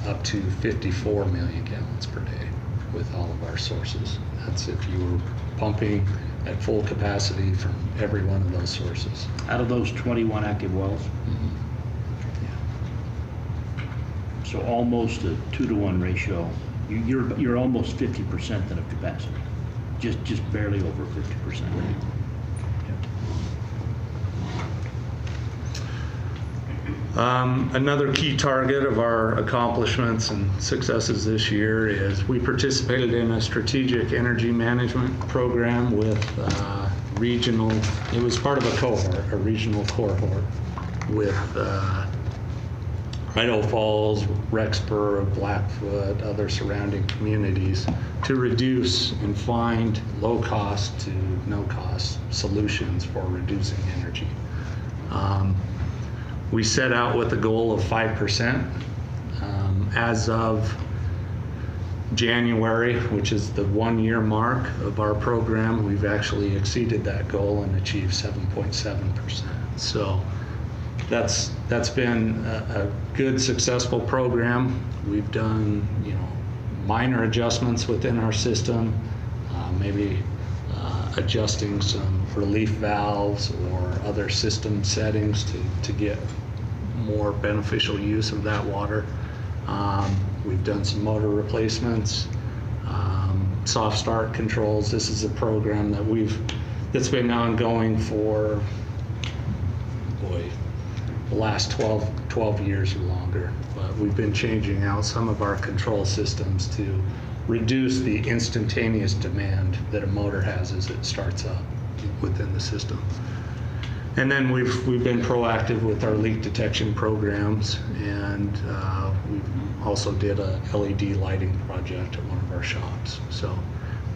Speaker 11: up to 54 million gallons per day with all of our sources. That's if you were pumping at full capacity from every one of those sources.
Speaker 4: Out of those 21 active wells?
Speaker 11: Mm-hmm.
Speaker 4: Yeah. So almost a 2-to-1 ratio. You're almost 50% then of capacity. Just barely over 50%. Right?
Speaker 11: Another key target of our accomplishments and successes this year is we participated in a strategic energy management program with regional, it was part of a regional cohort with Idaho Falls, Rexburg, Blackfoot, other surrounding communities to reduce and find low cost to no cost solutions for reducing energy. We set out with a goal of 5%. As of January, which is the 1-year mark of our program, we've actually exceeded that goal and achieved 7.7%. So that's been a good, successful program. We've done, you know, minor adjustments within our system, maybe adjusting some relief valves or other system settings to get more beneficial use of that water. We've done some motor replacements, soft start controls. This is a program that's been ongoing for, the last 12 years or longer. But we've been changing out some of our control systems to reduce the instantaneous demand that a motor has as it starts up within the system. And then we've been proactive with our leak detection programs, and we also did a LED lighting project at one of our shops. So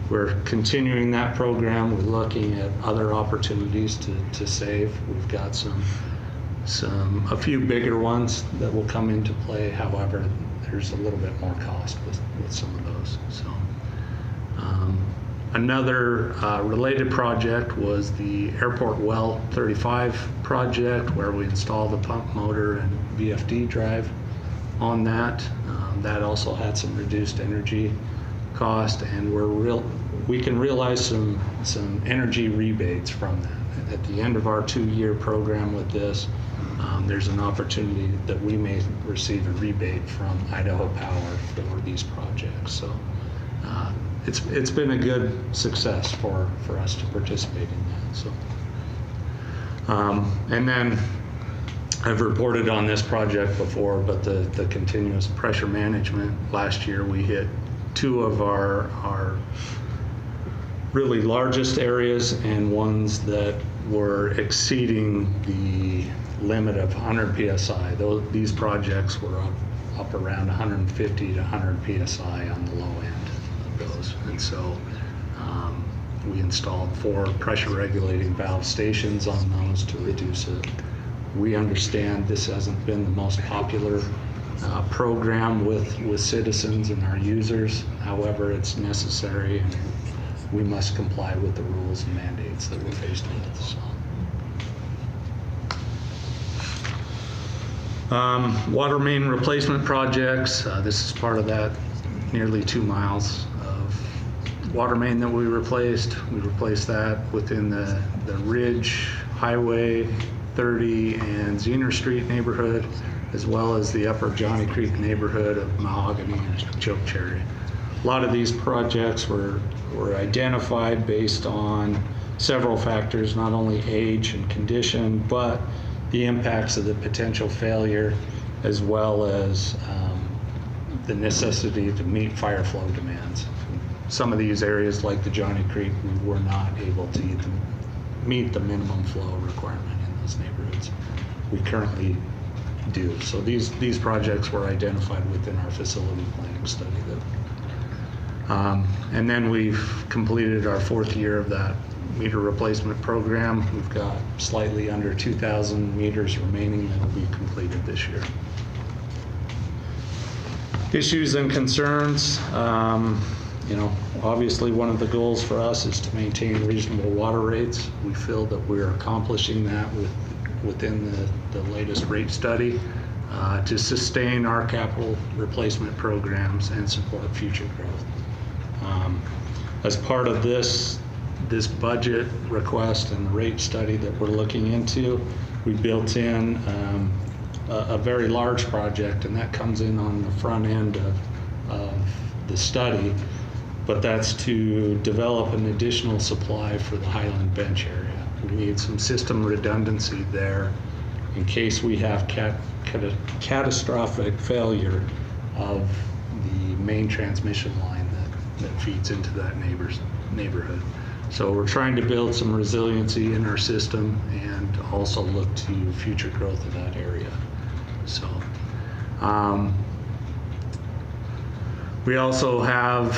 Speaker 11: we're continuing that program. We're looking at other opportunities to save. We've got a few bigger ones that will come into play. However, there's a little bit more cost with some of those. So another related project was the Airport Well 35 project, where we installed the pump motor and VFD drive on that. That also had some reduced energy cost, and we can realize some energy rebates from that. At the end of our 2-year program with this, there's an opportunity that we may receive a rebate from Idaho Power for these projects. So it's been a good success for us to participate in that. So and then I've reported on this project before, but the continuous pressure management, last year we hit 2 of our really largest areas, and ones that were exceeding the limit of 100 psi. These projects were up around 150 to 100 psi on the low end of those. And so we installed 4 pressure regulating valve stations on those to reduce it. We understand this hasn't been the most popular program with citizens and our users. However, it's necessary, and we must comply with the rules and mandates that we're faced with. So. Watermain replacement projects. This is part of that nearly 2 miles of water main that we replaced. We replaced that within the Ridge Highway 30 and Zener Street neighborhood, as well as the upper Johnny Creek neighborhood of Mahogany and Chokecherry. A lot of these projects were identified based on several factors, not only age and condition, but the impacts of the potential failure, as well as the necessity to meet fire flow demands. Some of these areas, like the Johnny Creek, we were not able to meet the minimum flow requirement in those neighborhoods. We currently do. So these projects were identified within our facility planning study. And then we've completed our 4th year of that meter replacement program. We've got slightly under 2,000 meters remaining that will be completed this year. Issues and concerns. Obviously one of the goals for us is to maintain reasonable water rates. We feel that we're accomplishing that within the latest rate study to sustain our capital replacement programs and support future growth. As part of this budget request and the rate study that we're looking into, we built in a very large project, and that comes in on the front end of the study, but that's to develop an additional supply for the Highland Bench area. We need some system redundancy there in case we have catastrophic failure of the main transmission line that feeds into that neighborhood. So we're trying to build some resiliency in our system and also look to future growth of that area. So we also have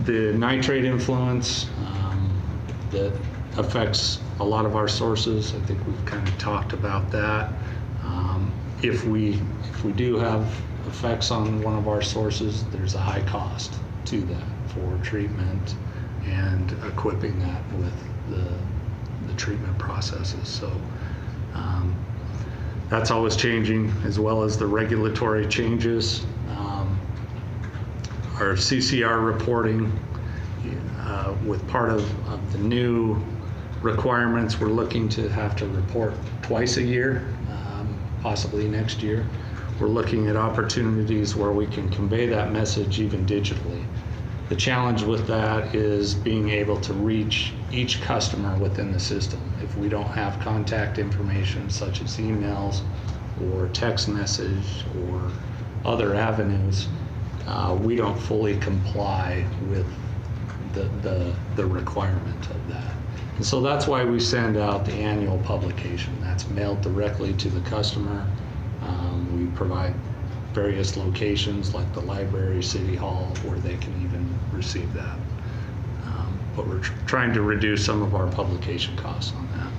Speaker 11: the nitrate influence that affects a lot of our sources. I think we've kind of talked about that. If we do have effects on one of our sources, there's a high cost to that for treatment and equipping that with the treatment processes. So that's always changing, as well as the regulatory changes. Our Ccr reporting, with part of the new requirements, we're looking to have to report twice a year, possibly next year. we're looking at opportunities where we can convey that message even digitally. The challenge with that is being able to reach each customer within the system. If we don't have contact information such as emails or text message or other avenues, we don't fully comply with the requirement of that. And so that's why we send out the annual publication. That's mailed directly to the customer. We provide various locations like the library, city hall, where they can even receive that. But we're trying to reduce some of our publication costs on that.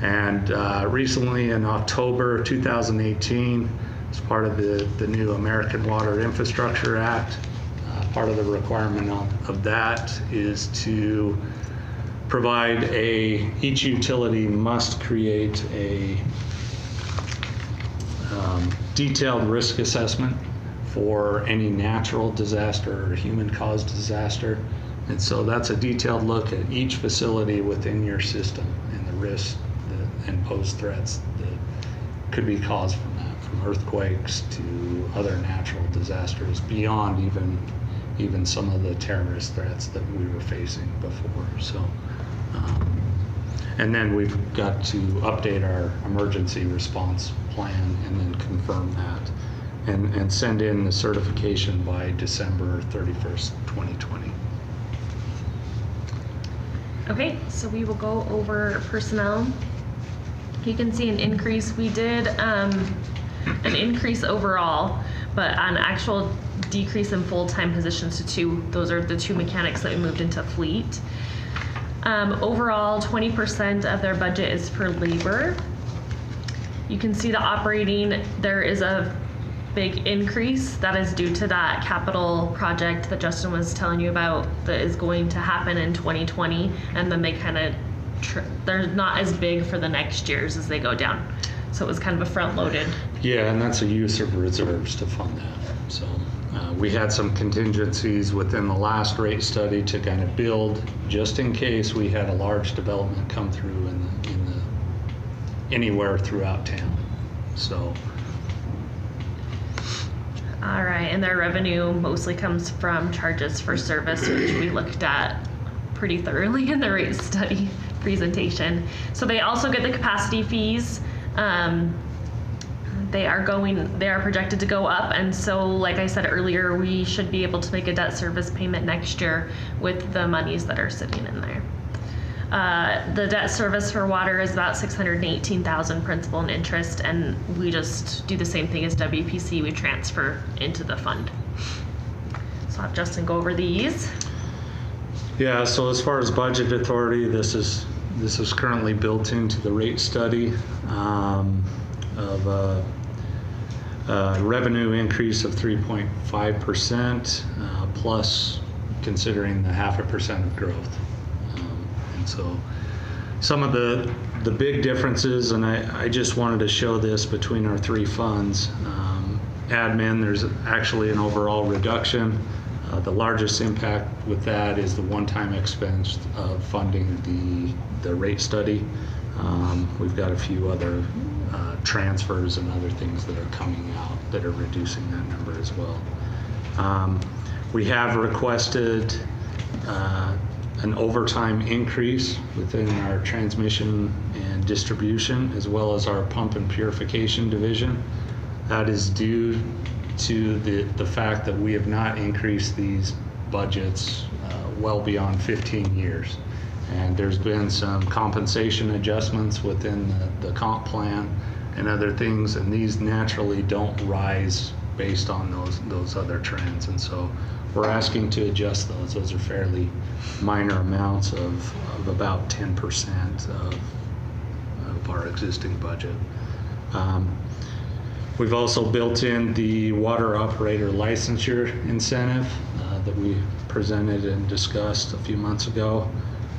Speaker 11: And recently in October 2018, as part of the new American Water Infrastructure Act, part of the requirement of that is to provide each utility must create a detailed risk assessment for any natural disaster or human-caused disaster. And so that's a detailed look at each facility within your system and the risks and posed threats that could be caused from that, from earthquakes to other natural disasters, beyond even some of the terrorist threats that we were facing before. So, and then we've got to update our emergency response plan and then confirm that and send in the certification by December 31st, 2020.
Speaker 2: Okay, so we will go over personnel. You can see an increase. We did an increase overall, but an actual decrease in full-time positions to 2. Those are the 2 mechanics that we moved into fleet. Overall, 20% of their budget is for labor. You can see the operating, there is a big increase that is due to that capital project that Justin was telling you about that is going to happen in 2020, and then they kind of, they're not as big for the next years as they go down. So it was kind of a front-loaded.
Speaker 11: Yeah, and that's a use of reserves to fund that. So we had some contingencies within the last rate study to kind of build just in case we had a large development come through in the anywhere throughout town. So.
Speaker 2: All right, and their revenue mostly comes from charges for service, which we looked at pretty thoroughly in the rate study presentation. So they also get the capacity fees. They are projected to go up, and so like I said earlier, we should be able to make a debt service payment next year with the monies that are sitting in there. The debt service for water is about $618,000 principal and interest, and we just do the same thing as WPC. We transfer into the fund. So I'll have Justin go over these.
Speaker 11: Yeah. So as far as budget authority, this is currently built into the rate study of a revenue increase of 3.5% plus considering the 0.5% of growth. And so some of the big differences, and I just wanted to show this between our 3 funds. Admin, there's actually an overall reduction. The largest impact with that is the one-time expense of funding the rate study. We've got a few other transfers and other things that are coming out that are reducing that number as well. We have requested an overtime increase within our transmission and distribution, as well as our pump and purification division. That is due to the fact that we have not increased these budgets well beyond 15 years. And there's been some compensation adjustments within the comp plan and other things, and these naturally don't rise based on those other trends. And so we're asking to adjust those. Those are fairly minor amounts of about 10% of our existing budget. We've also built in the water operator licensure incentive that we presented and discussed a few months ago.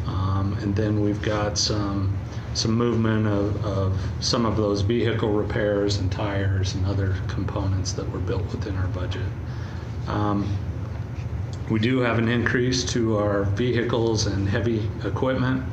Speaker 11: And then we've got some movement of some of those vehicle repairs and tires and other components that were built within our budget. We do have an increase to our vehicles and heavy equipment.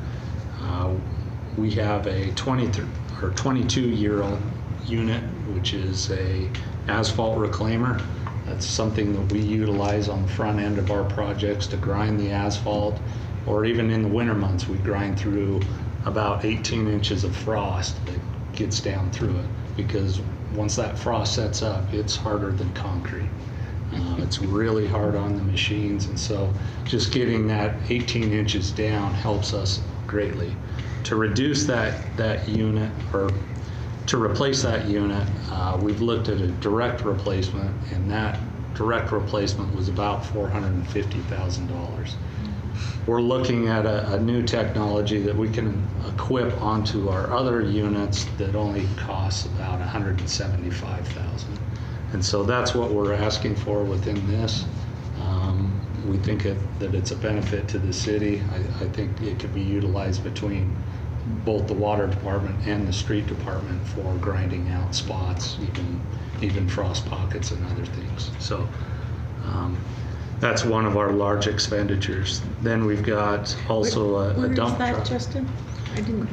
Speaker 11: We have a 22-year-old unit which is a asphalt reclaimer. That's something that we utilize on the front end of our projects to grind the asphalt, or even in the winter months, we grind through about 18 inches of frost that gets down through it, because once that frost sets up, it's harder than concrete. It's really hard on the machines, and so just getting that 18 inches down helps us greatly. To reduce that unit, or to replace that unit, we've looked at a direct replacement, and that direct replacement was about $450,000. We're looking at a new technology that we can equip onto our other units that only costs about $175,000. And so that's what we're asking for within this. We think that it's a benefit to the city. I think it could be utilized between both the water department and the street department for grinding out spots, even frost pockets and other things. So that's one of our large expenditures. Then we've got also a dump
Speaker 5: Where is
Speaker 11: truck.
Speaker 5: that, Justin? I didn't.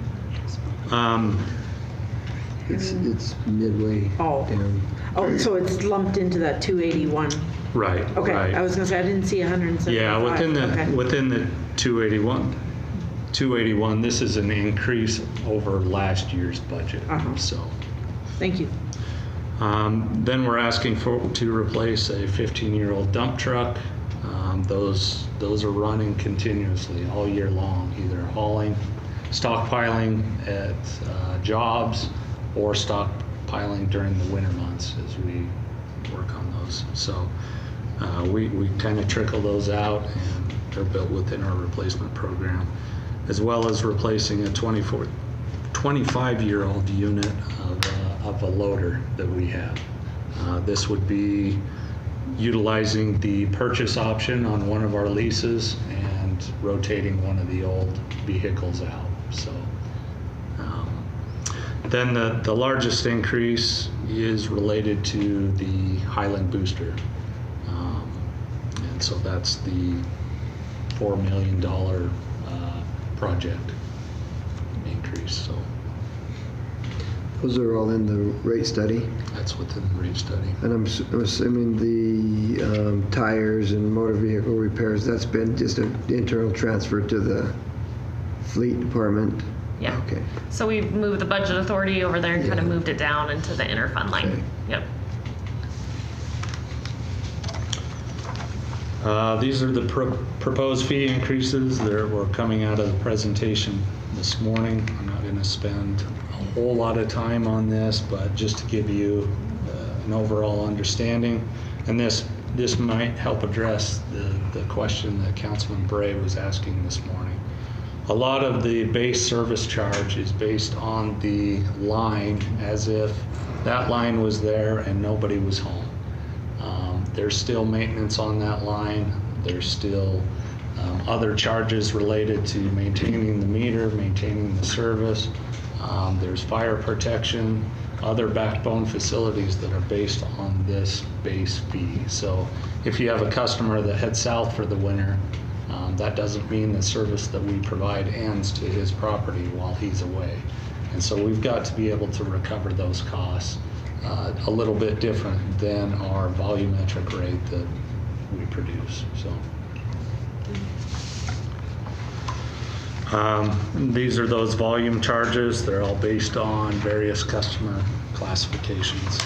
Speaker 1: It's midway
Speaker 5: Oh.
Speaker 1: down.
Speaker 5: Oh, so it's lumped into that 281.
Speaker 11: Right.
Speaker 5: Okay,
Speaker 11: right.
Speaker 5: I was gonna say, I didn't see 175.
Speaker 11: Yeah,
Speaker 5: Okay.
Speaker 11: within the 281, this is an increase over last year's budget. So
Speaker 5: Thank you.
Speaker 11: then we're asking to replace a 15-year-old dump truck. Those are running continuously all year long, either hauling, stockpiling at jobs, or stockpiling during the winter months as we work on those. So we kind of trickle those out, and they're built within our replacement program, as well as replacing a 25-year-old unit of a loader that we have. This would be utilizing the purchase option on one of our leases and rotating one of the old vehicles out. So then the largest increase is related to the Highland Booster. And so that's the $4 million project increase. So
Speaker 1: Those are all in the rate study.
Speaker 11: that's within the rate study.
Speaker 1: And I'm assuming the tires and motor vehicle repairs, that's been just an internal transfer to the fleet department?
Speaker 2: Yeah.
Speaker 1: Okay.
Speaker 2: So we moved the budget authority over there and kind of
Speaker 1: Yeah.
Speaker 2: moved it down into the interfund line.
Speaker 1: Okay.
Speaker 2: Yep.
Speaker 11: These are the proposed fee increases that were coming out of the presentation this morning. I'm not going to spend a whole lot of time on this, but just to give you an overall understanding. And this might help address the question that Councilman Bray was asking this morning. A lot of the base service charge is based on the line, as if that line was there and nobody was home. There's still maintenance on that line. There's still other charges related to maintaining the meter, maintaining the service. There's fire protection, other backbone facilities that are based on this base fee. So if you have a customer that heads south for the winter, that doesn't mean the service that we provide ends to his property while he's away. And so we've got to be able to recover those costs a little bit different than our volumetric rate that we produce. So these are those volume charges. They're all based on various customer classifications.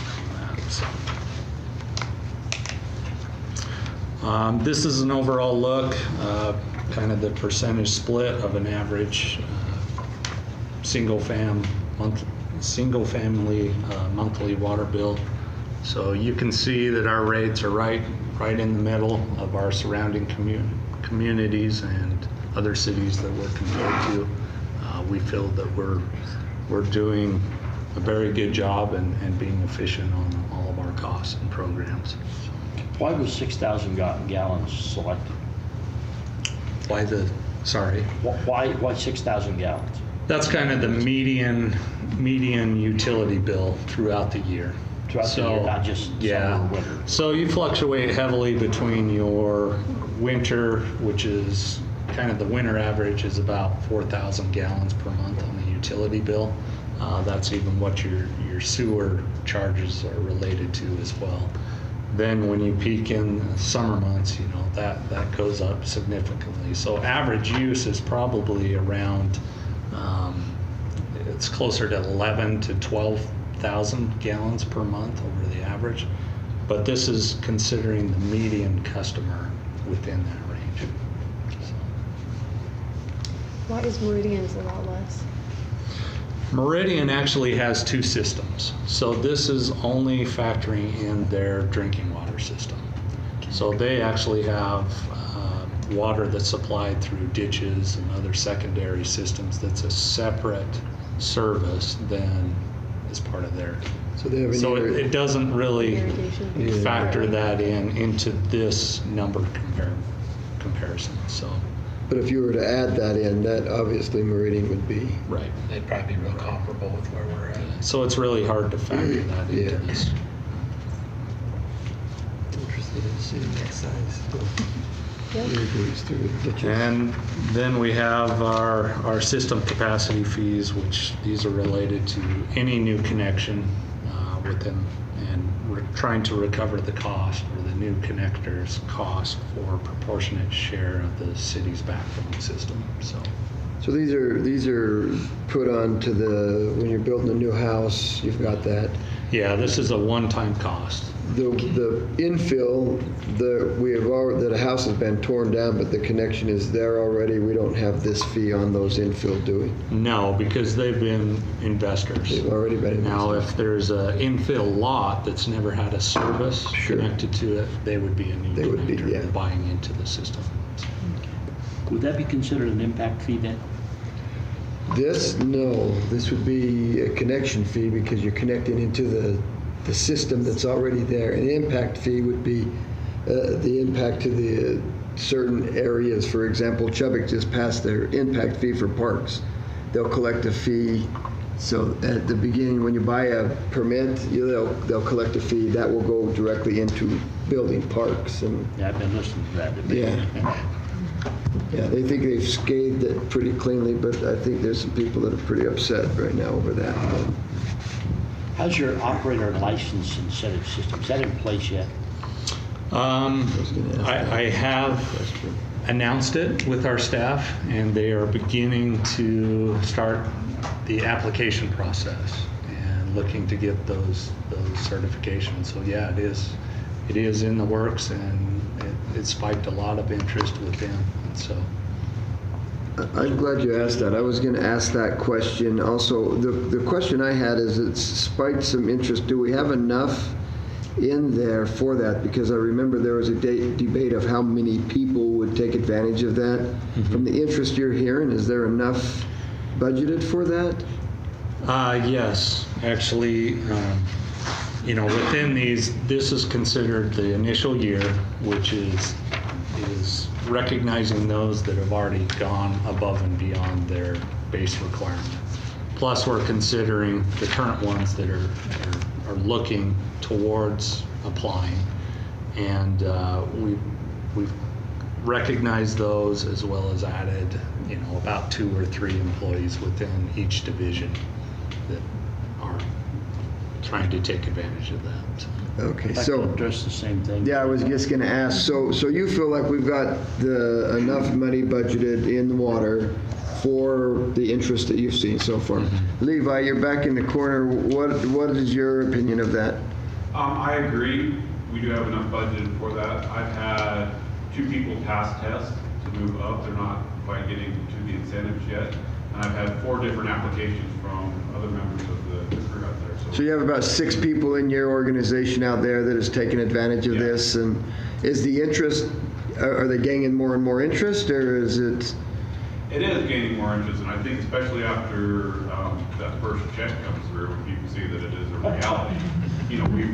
Speaker 11: This is an overall look, kind of the percentage split of an average single-family monthly water bill. So you can see that our rates are right in the middle of our surrounding communities and other cities that we're compared to. We feel that we're doing a very good job and being efficient on all of our costs and programs.
Speaker 4: Why was 6,000 gallons selected?
Speaker 11: Why
Speaker 4: 6,000 gallons?
Speaker 11: That's kind of the median utility bill throughout the year.
Speaker 4: Throughout the year, not just summer or winter.
Speaker 11: So you fluctuate heavily between your winter, which is kind of the winter average is about 4,000 gallons per month on the utility bill. That's even what your sewer charges are related to as well. Then when you peak in the summer months, that goes up significantly. So average use is probably around, it's closer to 11 to 12,000 gallons per month over the average. But this is considering the median customer within that range. So.
Speaker 7: Why is Meridian's a lot less?
Speaker 11: Meridian actually has two systems. So this is only factoring in their drinking water system. So they actually have water that's supplied through ditches and other secondary systems that's a separate service than is part of their.
Speaker 1: So they have
Speaker 11: It doesn't really
Speaker 7: Irrigation.
Speaker 11: factor that into this number comparison. So.
Speaker 1: But if you were to add that in, that obviously Meridian would be.
Speaker 11: Right.
Speaker 10: They'd probably be real comparable with where we're at.
Speaker 11: So it's really hard to factor that into this.
Speaker 1: Interested in seeing that size.
Speaker 7: Yep.
Speaker 11: And then we have our system capacity fees, which these are related to any new connection within, and we're trying to recover the cost or the new connector's cost for proportionate share of the city's backbone system.
Speaker 1: So these are put onto when you're building a new house, you've got that.
Speaker 11: Yeah, this is a one-time cost.
Speaker 1: The infill, that a house has been torn down, but the connection is there already. We don't have this fee on those infill, do we?
Speaker 11: No, because they've been investors.
Speaker 1: They've already been investors.
Speaker 11: Now, if there's an infill lot that's never had a service connected to it, they would be a new connector buying into the system.
Speaker 4: Would that be considered an impact fee then?
Speaker 1: No. This would be a connection fee because you're connecting into the system that's already there. An impact fee would be the impact to the certain areas. For example, Chubbuck just passed their impact fee for parks. They'll collect a fee. So at the beginning, when you buy a permit, they'll collect a fee that will go directly into building parks. And
Speaker 4: Yeah, I've been listening to that debate.
Speaker 1: yeah, they think they've scathed it pretty cleanly, but I think there's some people that are pretty upset right now over that.
Speaker 4: How's your operator license incentive system? Is that in place yet?
Speaker 11: I have announced it with our staff, and they are beginning to start the application process and looking to get those certifications. So yeah, it is in the works, and it spiked a lot of interest with them. So.
Speaker 1: I'm glad you asked that. I was going to ask that question. Also, the question I had is it spiked some interest. Do we have enough in there for that? Because I remember there was a debate of how many people would take advantage of that. Mm-hmm. From the interest you're hearing, is there enough budgeted for that?
Speaker 11: Yes. Actually, within these, this is considered the initial year, which is recognizing those that have already gone above and beyond their base requirement. Plus, we're considering the current ones that are looking towards applying, and we've recognized those as well as added, about 2 or 3 employees within each division that are trying to take advantage of that.
Speaker 1: Okay,
Speaker 4: So address the same thing.
Speaker 1: Yeah, I was just going to ask. So you feel like we've got enough money budgeted in the water for the interest that you've seen so far? Mm-hmm. Levi, you're back in the corner. What is your opinion of that?
Speaker 12: I agree. We do have enough budgeted for that. I've had 2 people pass tests to move up. They're not quite getting to the incentives yet. And I've had 4 different applications from other members of the crew out there.
Speaker 1: So you have about 6 people in your organization out there that has taken advantage of this. And is the interest, are they gaining more and more interest, or is it?
Speaker 12: It is gaining more interest, and I think especially after that first check comes through, when people see that it is a reality.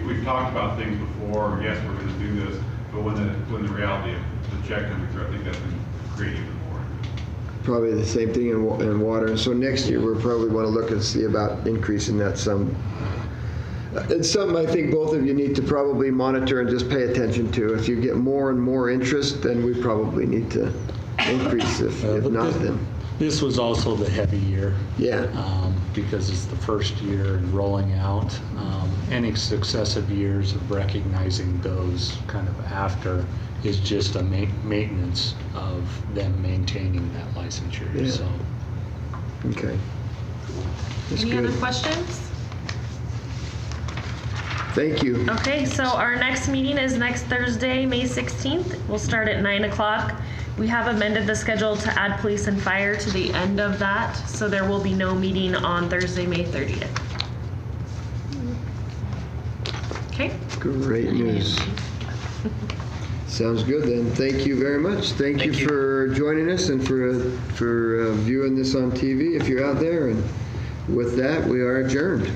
Speaker 12: We've talked about things before. Yes, we're going to do this, but when the reality of the check comes through, I think that's going to create even more interest.
Speaker 1: Probably the same thing in water. And so next year we'll probably want to look and see about increasing that some. It's something I think both of you need to probably monitor and just pay attention to. If you get more and more interest, then we probably need to increase. If not, then.
Speaker 11: This was also the heavy year.
Speaker 1: Yeah.
Speaker 11: because it's the first year and rolling out. Any successive years of recognizing those kind of after is just a maintenance of them maintaining that licensure.
Speaker 1: Yeah.
Speaker 11: So.
Speaker 1: Okay. That's
Speaker 2: Any
Speaker 1: good.
Speaker 2: other questions?
Speaker 1: Thank you.
Speaker 2: Okay, so our next meeting is next Thursday, May 16th. We'll start at 9 o'clock. We have amended the schedule to add police and fire to the end of that, so there will be no meeting on Thursday, May 30th. Okay?
Speaker 1: Great news. Sounds good then. Thank you very much. Thank you for joining us and for viewing this on TV if you're out there. And with that, we are adjourned.